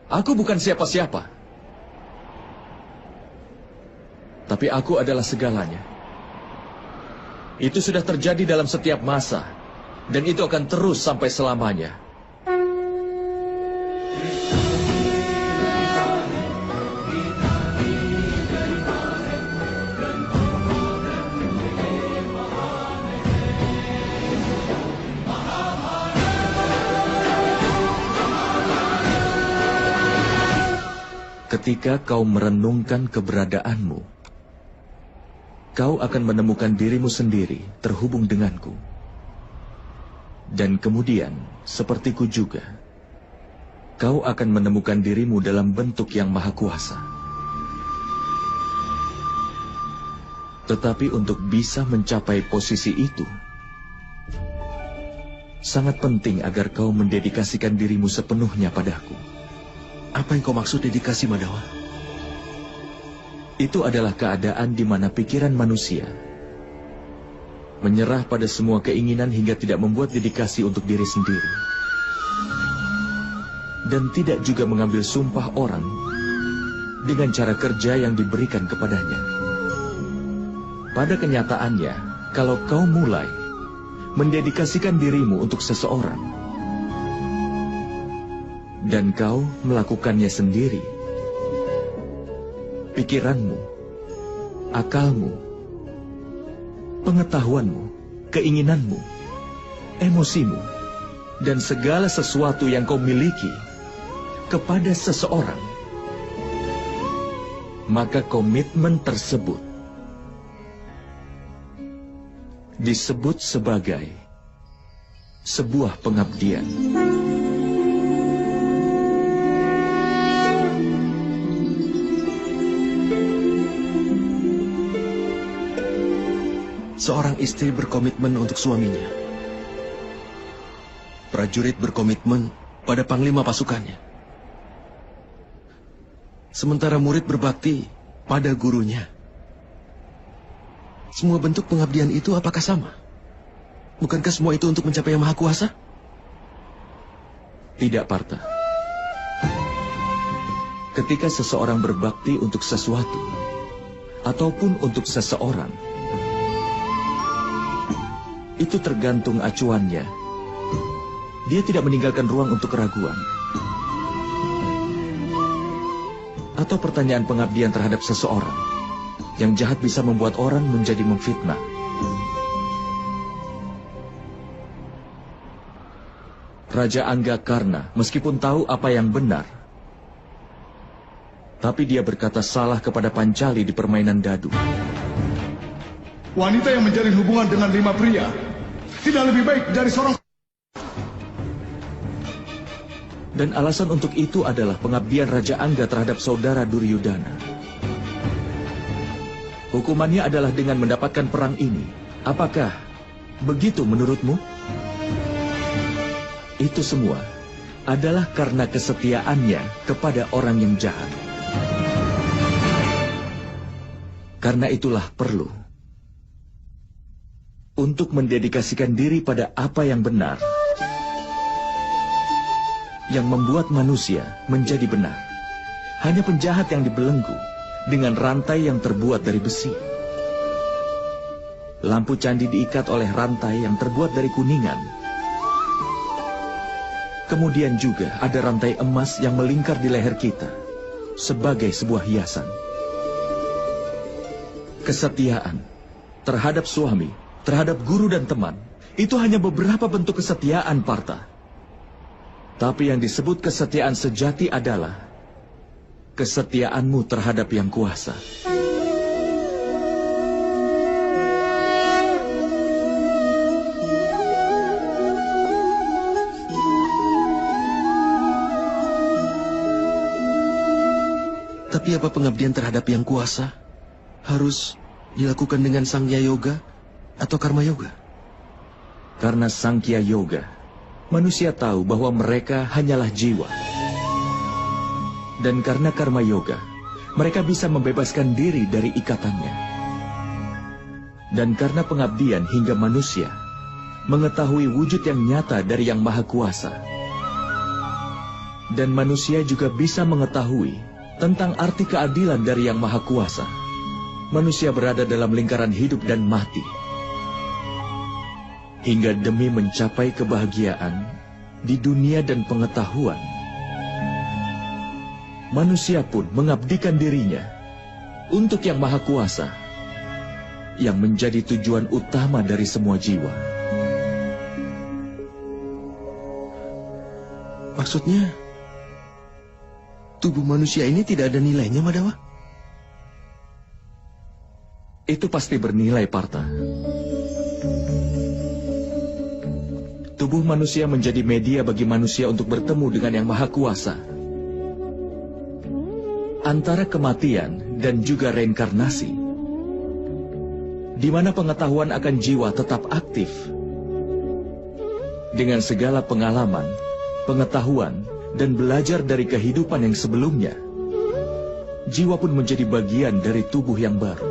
Aku bukan siapa-siapa. Tapi aku adalah segalanya. Itu sudah terjadi dalam setiap masa. Dan itu akan terus sampai selamanya. Ketika kau merenungkan keberadaanmu, kau akan menemukan dirimu sendiri terhubung denganku. Dan kemudian, sepertiku juga, kau akan menemukan dirimu dalam bentuk yang maha kuasa. Tetapi untuk bisa mencapai posisi itu, sangat penting agar kau mendedikasikan dirimu sepenuhnya padaku. Apa yang kau maksud dedikasi, Madawa? Itu adalah keadaan di mana pikiran manusia menyerah pada semua keinginan hingga tidak membuat dedikasi untuk diri sendiri. Dan tidak juga mengambil sumpah orang dengan cara kerja yang diberikan kepadanya. Pada kenyataannya, kalau kau mulai mendedikasikan dirimu untuk seseorang, dan kau melakukannya sendiri, pikiranmu, akalmu, pengetahuanmu, keinginanmu, emosimu, dan segala sesuatu yang kau miliki kepada seseorang, maka komitmen tersebut disebut sebagai sebuah pengabdian. Seorang istri berkomitmen untuk suaminya. Prajurit berkomitmen pada panglima pasukannya. Sementara murid berbakti pada gurunya. Semua bentuk pengabdian itu apakah sama? Bukankah semua itu untuk mencapai yang maha kuasa? Tidak, Partha. Ketika seseorang berbakti untuk sesuatu, ataupun untuk seseorang, itu tergantung acuannya. Dia tidak meninggalkan ruang untuk keraguan atau pertanyaan pengabdian terhadap seseorang. Yang jahat bisa membuat orang menjadi memfitnah. Raja Anggakarna meskipun tahu apa yang benar, tapi dia berkata salah kepada Pancali di permainan dadu. Wanita yang menjalin hubungan dengan 5 pria tidak lebih baik dari seorang. Dan alasan untuk itu adalah pengabdian Raja Angga terhadap saudara Duryudana. Hukumannya adalah dengan mendapatkan perang ini. Apakah begitu menurutmu? Itu semua adalah karena kesetiaannya kepada orang yang jahat. Karena itulah perlu untuk mendedikasikan diri pada apa yang benar, yang membuat manusia menjadi benar. Hanya penjahat yang dibelenggu dengan rantai yang terbuat dari besi. Lampu candi diikat oleh rantai yang terbuat dari kuningan. Kemudian juga ada rantai emas yang melingkar di leher kita sebagai sebuah hiasan. Kesetiaan terhadap suami, terhadap guru dan teman, itu hanya beberapa bentuk kesetiaan, Partha. Tapi yang disebut kesetiaan sejati adalah kesetiaanmu terhadap yang kuasa. Tapi apa pengabdian terhadap yang kuasa harus dilakukan dengan Sangya Yoga atau Karma Yoga? Karena Sankhya Yoga, manusia tahu bahwa mereka hanyalah jiwa. Dan karena Karma Yoga, mereka bisa membebaskan diri dari ikatannya. Dan karena pengabdian hingga manusia mengetahui wujud yang nyata dari Yang Maha Kuasa. Dan manusia juga bisa mengetahui tentang arti keadilan dari Yang Maha Kuasa. Manusia berada dalam lingkaran hidup dan mati. Hingga demi mencapai kebahagiaan di dunia dan pengetahuan, manusia pun mengabdikan dirinya untuk Yang Maha Kuasa, yang menjadi tujuan utama dari semua jiwa. Maksudnya, tubuh manusia ini tidak ada nilainya, Madawa? Itu pasti bernilai, Partha. Tubuh manusia menjadi media bagi manusia untuk bertemu dengan Yang Maha Kuasa. Antara kematian dan juga reinkarnasi, di mana pengetahuan akan jiwa tetap aktif. Dengan segala pengalaman, pengetahuan, dan belajar dari kehidupan yang sebelumnya, jiwa pun menjadi bagian dari tubuh yang baru.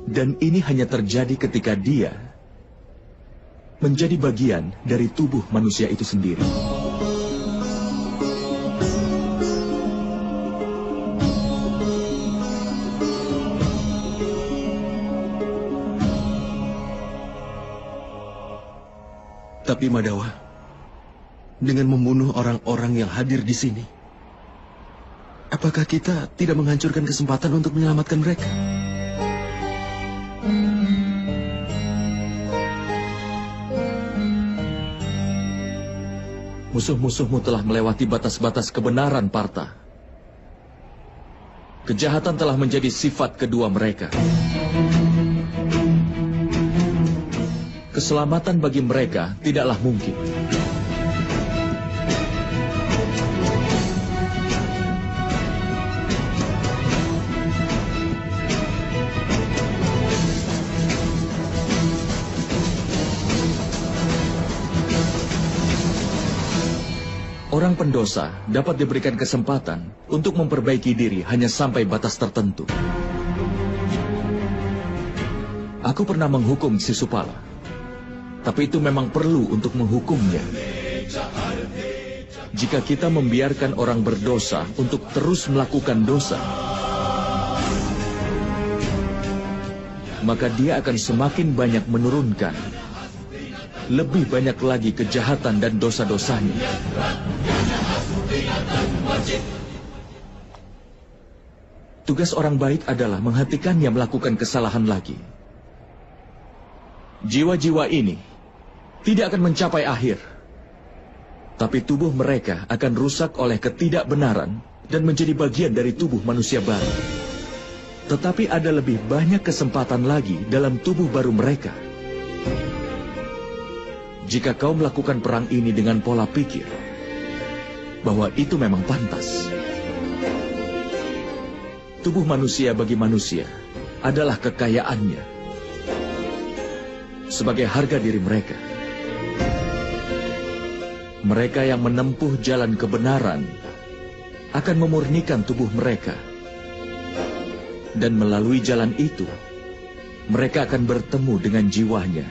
Dan ini hanya terjadi ketika dia menjadi bagian dari tubuh manusia itu sendiri. Tapi Madawa, dengan membunuh orang-orang yang hadir di sini, apakah kita tidak menghancurkan kesempatan untuk menyelamatkan mereka? Musuh-musuhmu telah melewati batas-batas kebenaran, Partha. Kejahatan telah menjadi sifat kedua mereka. Keselamatan bagi mereka tidaklah mungkin. Orang pendosa dapat diberikan kesempatan untuk memperbaiki diri hanya sampai batas tertentu. Aku pernah menghukum Sisupala. Tapi itu memang perlu untuk menghukumnya. Jika kita membiarkan orang berdosa untuk terus melakukan dosa, maka dia akan semakin banyak menurunkan lebih banyak lagi kejahatan dan dosa-dosanya. Tugas orang baik adalah menghentikannya melakukan kesalahan lagi. Jiwa-jiwa ini tidak akan mencapai akhir, tapi tubuh mereka akan rusak oleh ketidakbenaran dan menjadi bagian dari tubuh manusia baru. Tetapi ada lebih banyak kesempatan lagi dalam tubuh baru mereka. Jika kau melakukan perang ini dengan pola pikir bahwa itu memang pantas, tubuh manusia bagi manusia adalah kekayaannya sebagai harga diri mereka. Mereka yang menempuh jalan kebenaran akan memurnikan tubuh mereka. Dan melalui jalan itu, mereka akan bertemu dengan jiwanya.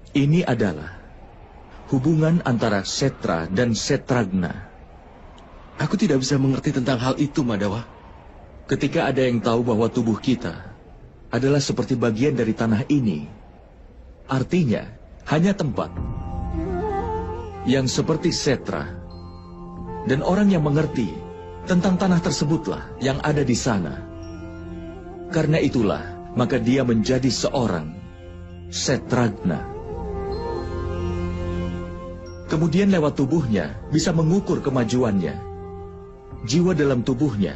Ini adalah hubungan antara Setra dan Setragna. Aku tidak bisa mengerti tentang hal itu, Madawa. Ketika ada yang tahu bahwa tubuh kita adalah seperti bagian dari tanah ini, artinya hanya tempat yang seperti Setra, dan orang yang mengerti tentang tanah tersebutlah yang ada di sana. Karena itulah, maka dia menjadi seorang Setragna. Kemudian lewat tubuhnya bisa mengukur kemajuannya. Jiwa dalam tubuhnya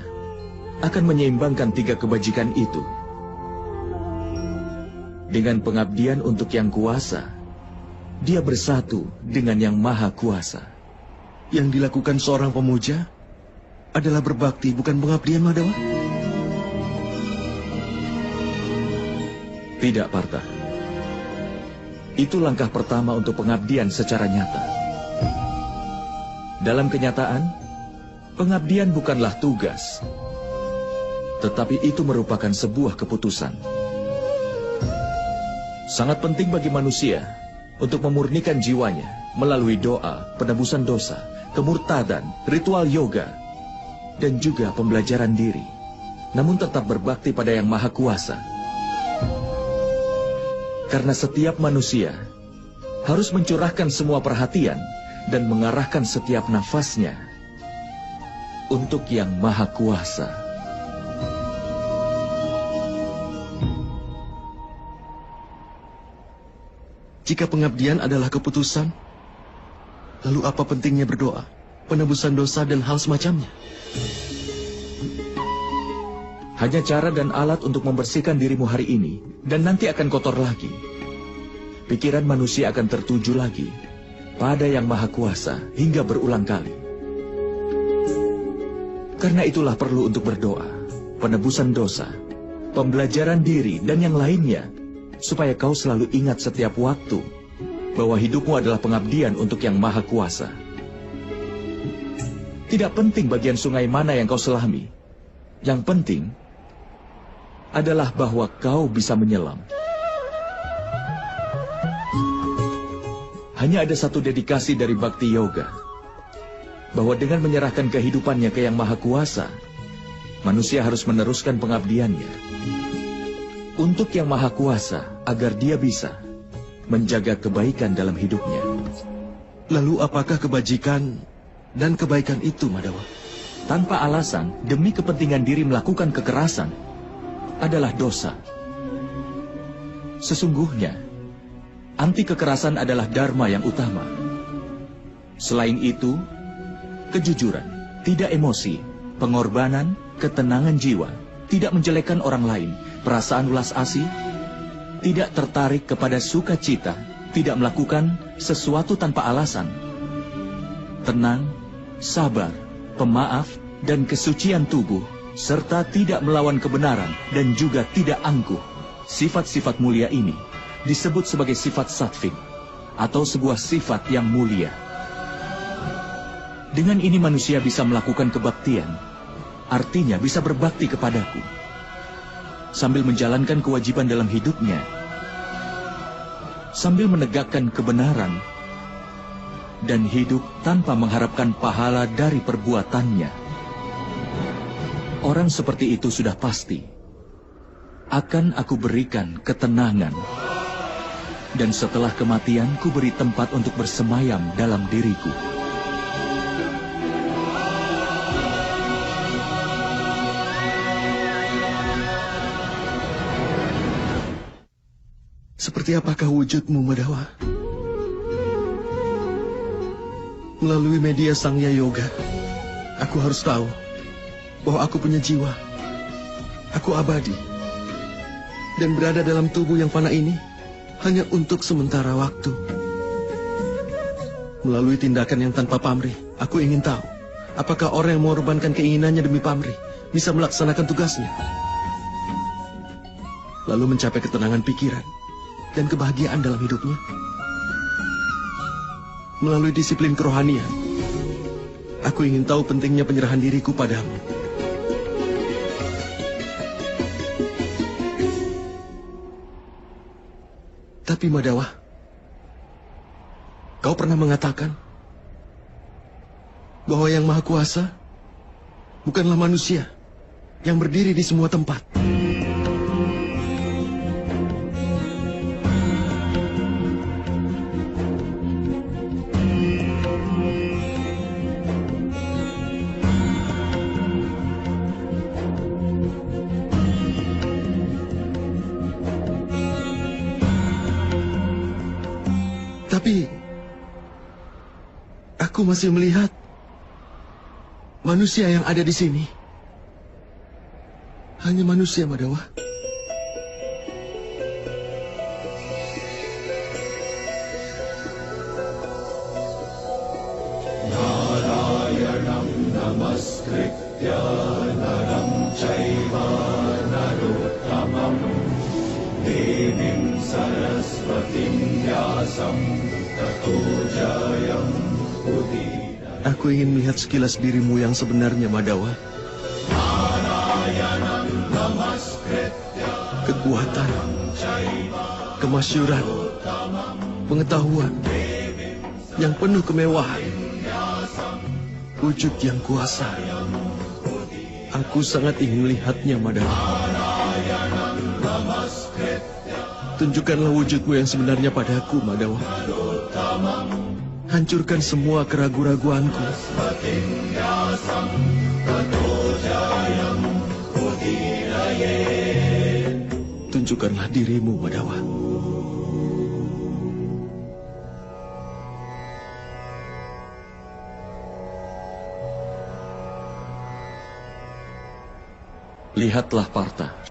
akan menyeimbangkan tiga kebajikan itu. Dengan pengabdian untuk Yang Kuasa, dia bersatu dengan Yang Maha Kuasa. Yang dilakukan seorang pemuja adalah berbakti, bukan pengabdian, Madawa? Tidak, Partha. Itu langkah pertama untuk pengabdian secara nyata. Dalam kenyataan, pengabdian bukanlah tugas, tetapi itu merupakan sebuah keputusan. Sangat penting bagi manusia untuk memurnikan jiwanya melalui doa, penebusan dosa, kemurtadan, ritual yoga, dan juga pembelajaran diri, namun tetap berbakti pada Yang Maha Kuasa. Karena setiap manusia harus mencurahkan semua perhatian dan mengarahkan setiap nafasnya untuk Yang Maha Kuasa. Jika pengabdian adalah keputusan, Lalu apa pentingnya berdoa, penebusan dosa dan hal semacamnya? Hanya cara dan alat untuk membersihkan dirimu hari ini, dan nanti akan kotor lagi. Pikiran manusia akan tertuju lagi pada Yang Maha Kuasa hingga berulang kali. Karena itulah perlu untuk berdoa, penebusan dosa, pembelajaran diri, dan yang lainnya, supaya kau selalu ingat setiap waktu bahwa hidupmu adalah pengabdian untuk Yang Maha Kuasa. Tidak penting bagian sungai mana yang kau selami. Yang penting adalah bahwa kau bisa menyelam. Hanya ada satu dedikasi dari Bhakti Yoga, bahwa dengan menyerahkan kehidupannya ke Yang Maha Kuasa, manusia harus meneruskan pengabdiannya untuk Yang Maha Kuasa agar dia bisa menjaga kebaikan dalam hidupnya. Lalu apakah kebajikan dan kebaikan itu, Madawa? Tanpa alasan, demi kepentingan diri melakukan kekerasan adalah dosa. Sesungguhnya, anti kekerasan adalah dharma yang utama. Selain itu, kejujuran, tidak emosi, pengorbanan, ketenangan jiwa, tidak menjelekkan orang lain, perasaan welas asih, tidak tertarik kepada sukacita, tidak melakukan sesuatu tanpa alasan, tenang, sabar, pemaaf, dan kesucian tubuh, serta tidak melawan kebenaran dan juga tidak angkuh. Sifat-sifat mulia ini disebut sebagai sifat sattvik, atau sebuah sifat yang mulia. Dengan ini manusia bisa melakukan kebaktian, artinya bisa berbakti kepadaku, sambil menjalankan kewajiban dalam hidupnya, sambil menegakkan kebenaran, dan hidup tanpa mengharapkan pahala dari perbuatannya. Orang seperti itu sudah pasti akan aku berikan ketenangan, dan setelah kematian ku beri tempat untuk bersemayam dalam diriku. Seperti apakah wujudmu, Madawa? Melalui media Sangya Yoga, aku harus tahu bahwa aku punya jiwa. Aku abadi dan berada dalam tubuh yang fana ini hanya untuk sementara waktu. Melalui tindakan yang tanpa pamrih, aku ingin tahu apakah orang yang mengorbankan keinginannya demi pamrih bisa melaksanakan tugasnya, lalu mencapai ketenangan pikiran dan kebahagiaan dalam hidupnya. Melalui disiplin kerohanian, aku ingin tahu pentingnya penyerahan diriku padamu. Tapi Madawa, kau pernah mengatakan bahwa Yang Maha Kuasa bukanlah manusia yang berdiri di semua tempat. Tapi aku masih melihat manusia yang ada di sini. Hanya manusia, Madawa. Narayanam namaskritya naram chaiva narottamam devim saraswatim vyasam tato jayam udina. Aku ingin melihat sekilas dirimu yang sebenarnya, Madawa. Kekuatan, kemasyuran, pengetahuan yang penuh kemewahan, wujud yang kuasa. Aku sangat ingin melihatnya, Madawa. Tunjukkanlah wujudmu yang sebenarnya padaku, Madawa. Hancurkan semua keraguan-raguanku. Tunjukkanlah dirimu, Madawa. Lihatlah Partha.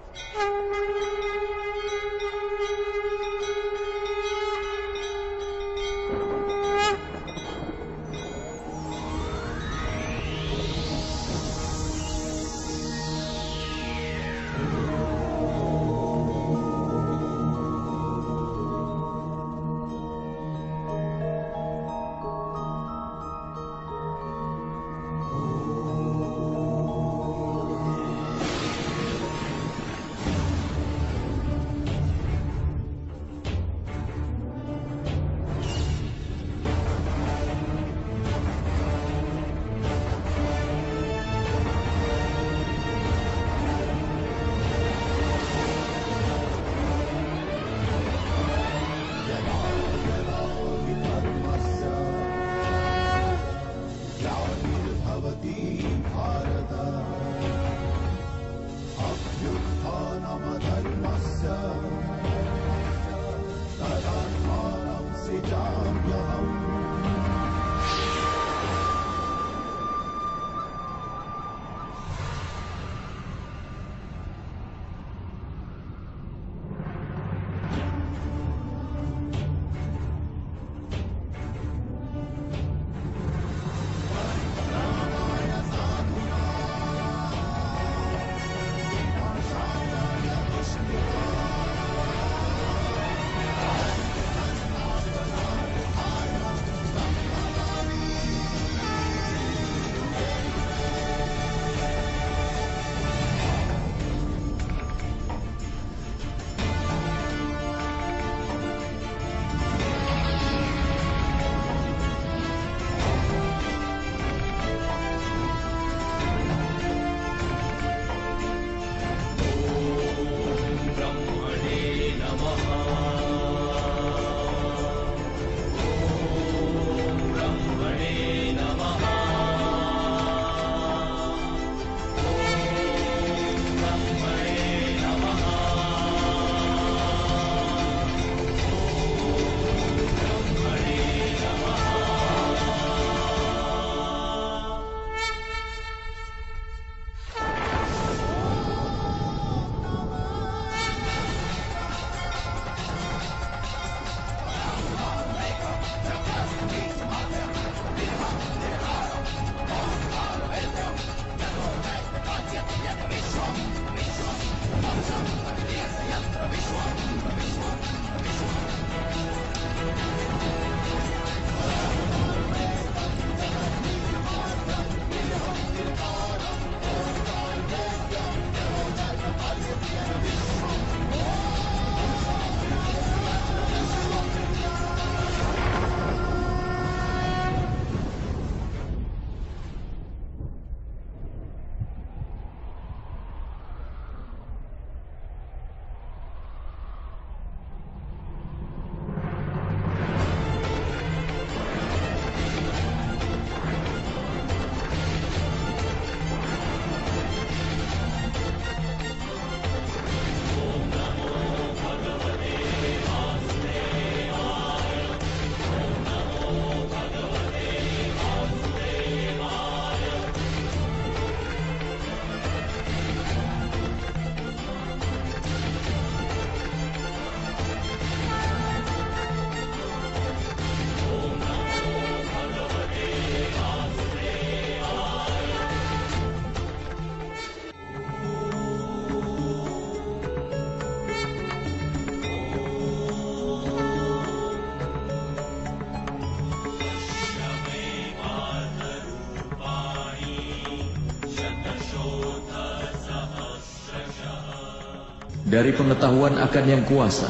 Dari pengetahuan akan yang kuasa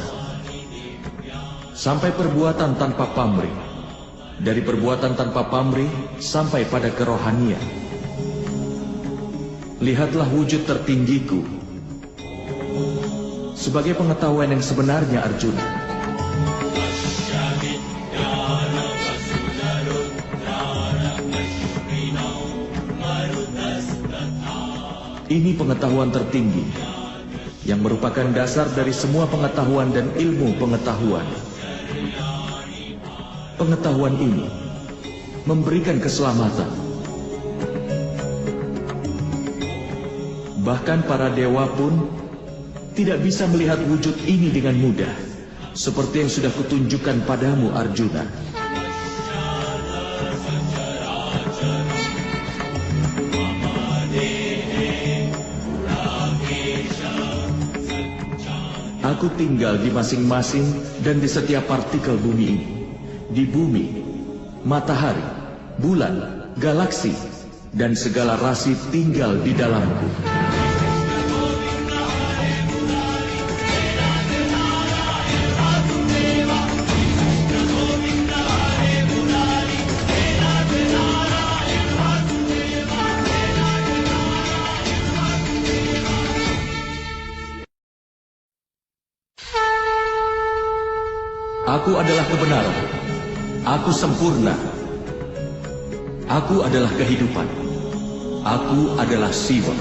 sampai perbuatan tanpa pamrih, dari perbuatan tanpa pamrih sampai pada kerohanian. Lihatlah wujud tertinggiku sebagai pengetahuan yang sebenarnya, Arjuna. Ini pengetahuan tertinggi yang merupakan dasar dari semua pengetahuan dan ilmu pengetahuan. Pengetahuan ini memberikan keselamatan. Bahkan para dewa pun tidak bisa melihat wujud ini dengan mudah, seperti yang sudah kutunjukkan padamu, Arjuna. Aku tinggal di masing-masing dan di setiap partikel bumi ini. Di bumi, matahari, bulan, galaksi, dan segala rasi tinggal di dalamku. Aku adalah kebenaran. Aku sempurna. Aku adalah kehidupan. Aku adalah Siwa.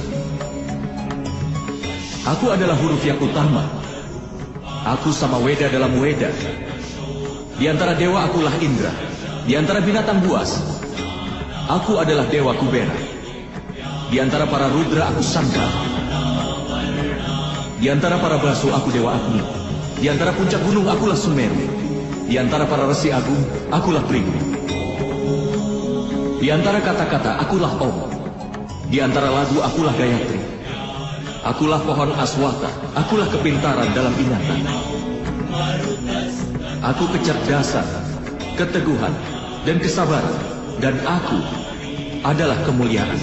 Aku adalah huruf yang utama. Aku sama Weda dalam Weda. Di antara dewa akulah Indra. Di antara binatang buas, aku adalah Dewa Kubera. Di antara para Rudra aku Sangka. Di antara para Basu aku Dewa Agni. Di antara puncak gunung akulah Sumeru. Di antara para resi agung, akulah Pringgu. Di antara kata-kata, akulah Om. Di antara lagu, akulah Gayatri. Akulah pohon aswata, akulah kepintaran dalam ingatan. Aku kecerdasan, keteguhan, dan kesabaran. Dan aku adalah kemuliaan.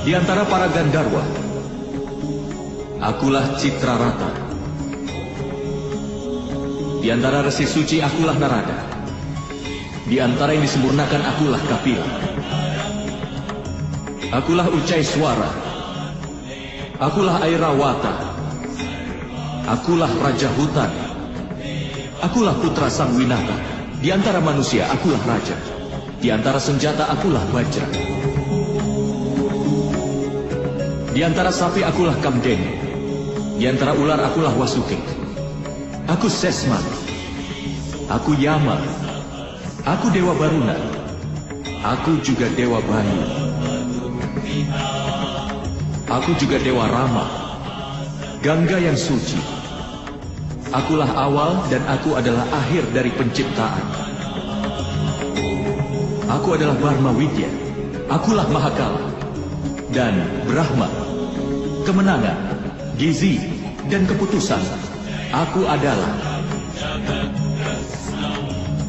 Di antara para Gandarwa, akulah Citrarata. Di antara resi suci akulah Narada. Di antara yang disempurnakan akulah Kapila. Akulah Ucai Suara. Akulah Airawata. Akulah Raja Hutan. Akulah putra Sang Winata. Di antara manusia akulah raja. Di antara senjata akulah Bajra. Di antara sapi akulah Kamdeni. Di antara ular akulah Wasuki. Aku Sesman. Aku Yama. Aku Dewa Baruna. Aku juga Dewa Bayu. Aku juga Dewa Rama. Gangga yang suci. Akulah awal dan aku adalah akhir dari penciptaan. Aku adalah Barma Widya. Akulah Mahakala. Dan Brahma. Kemenangan, gizi, dan keputusan. Aku adalah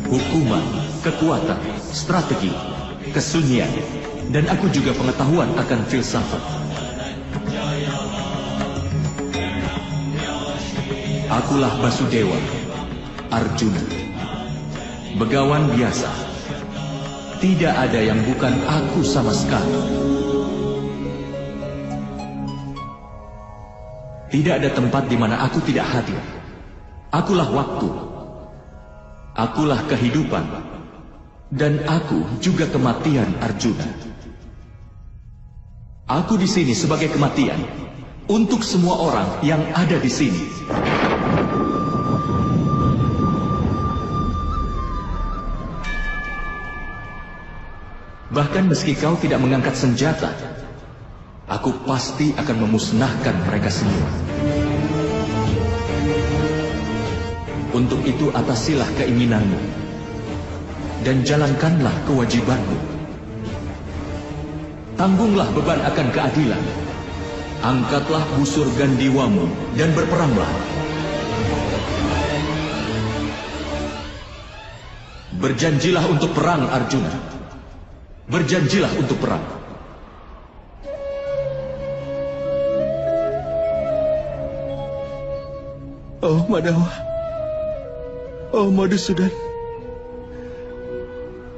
hukuman, kekuatan, strategi, kesunyian, dan aku juga pengetahuan akan filsafat. Akulah Basudewa, Arjuna, begawan biasa. Tidak ada yang bukan aku sama sekali. Tidak ada tempat di mana aku tidak hadir. Akulah waktu. Akulah kehidupan. Dan aku juga kematian, Arjuna. Aku di sini sebagai kematian untuk semua orang yang ada di sini. Bahkan meski kau tidak mengangkat senjata, aku pasti akan memusnahkan mereka semua. Untuk itu atasilah keinginanmu dan jalankanlah kewajibanmu. Tanggunglah beban akan keadilan. Angkatlah busur gandiwamu dan berperanglah. Berjanjilah untuk perang, Arjuna. Berjanjilah untuk perang. Oh Madawa, oh Madhusudan,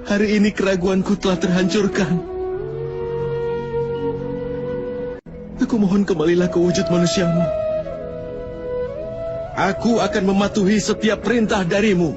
hari ini keraguanku telah terhancurkan. Aku mohon kembalilah ke wujud manusiamu. Aku akan mematuhi setiap perintah darimu.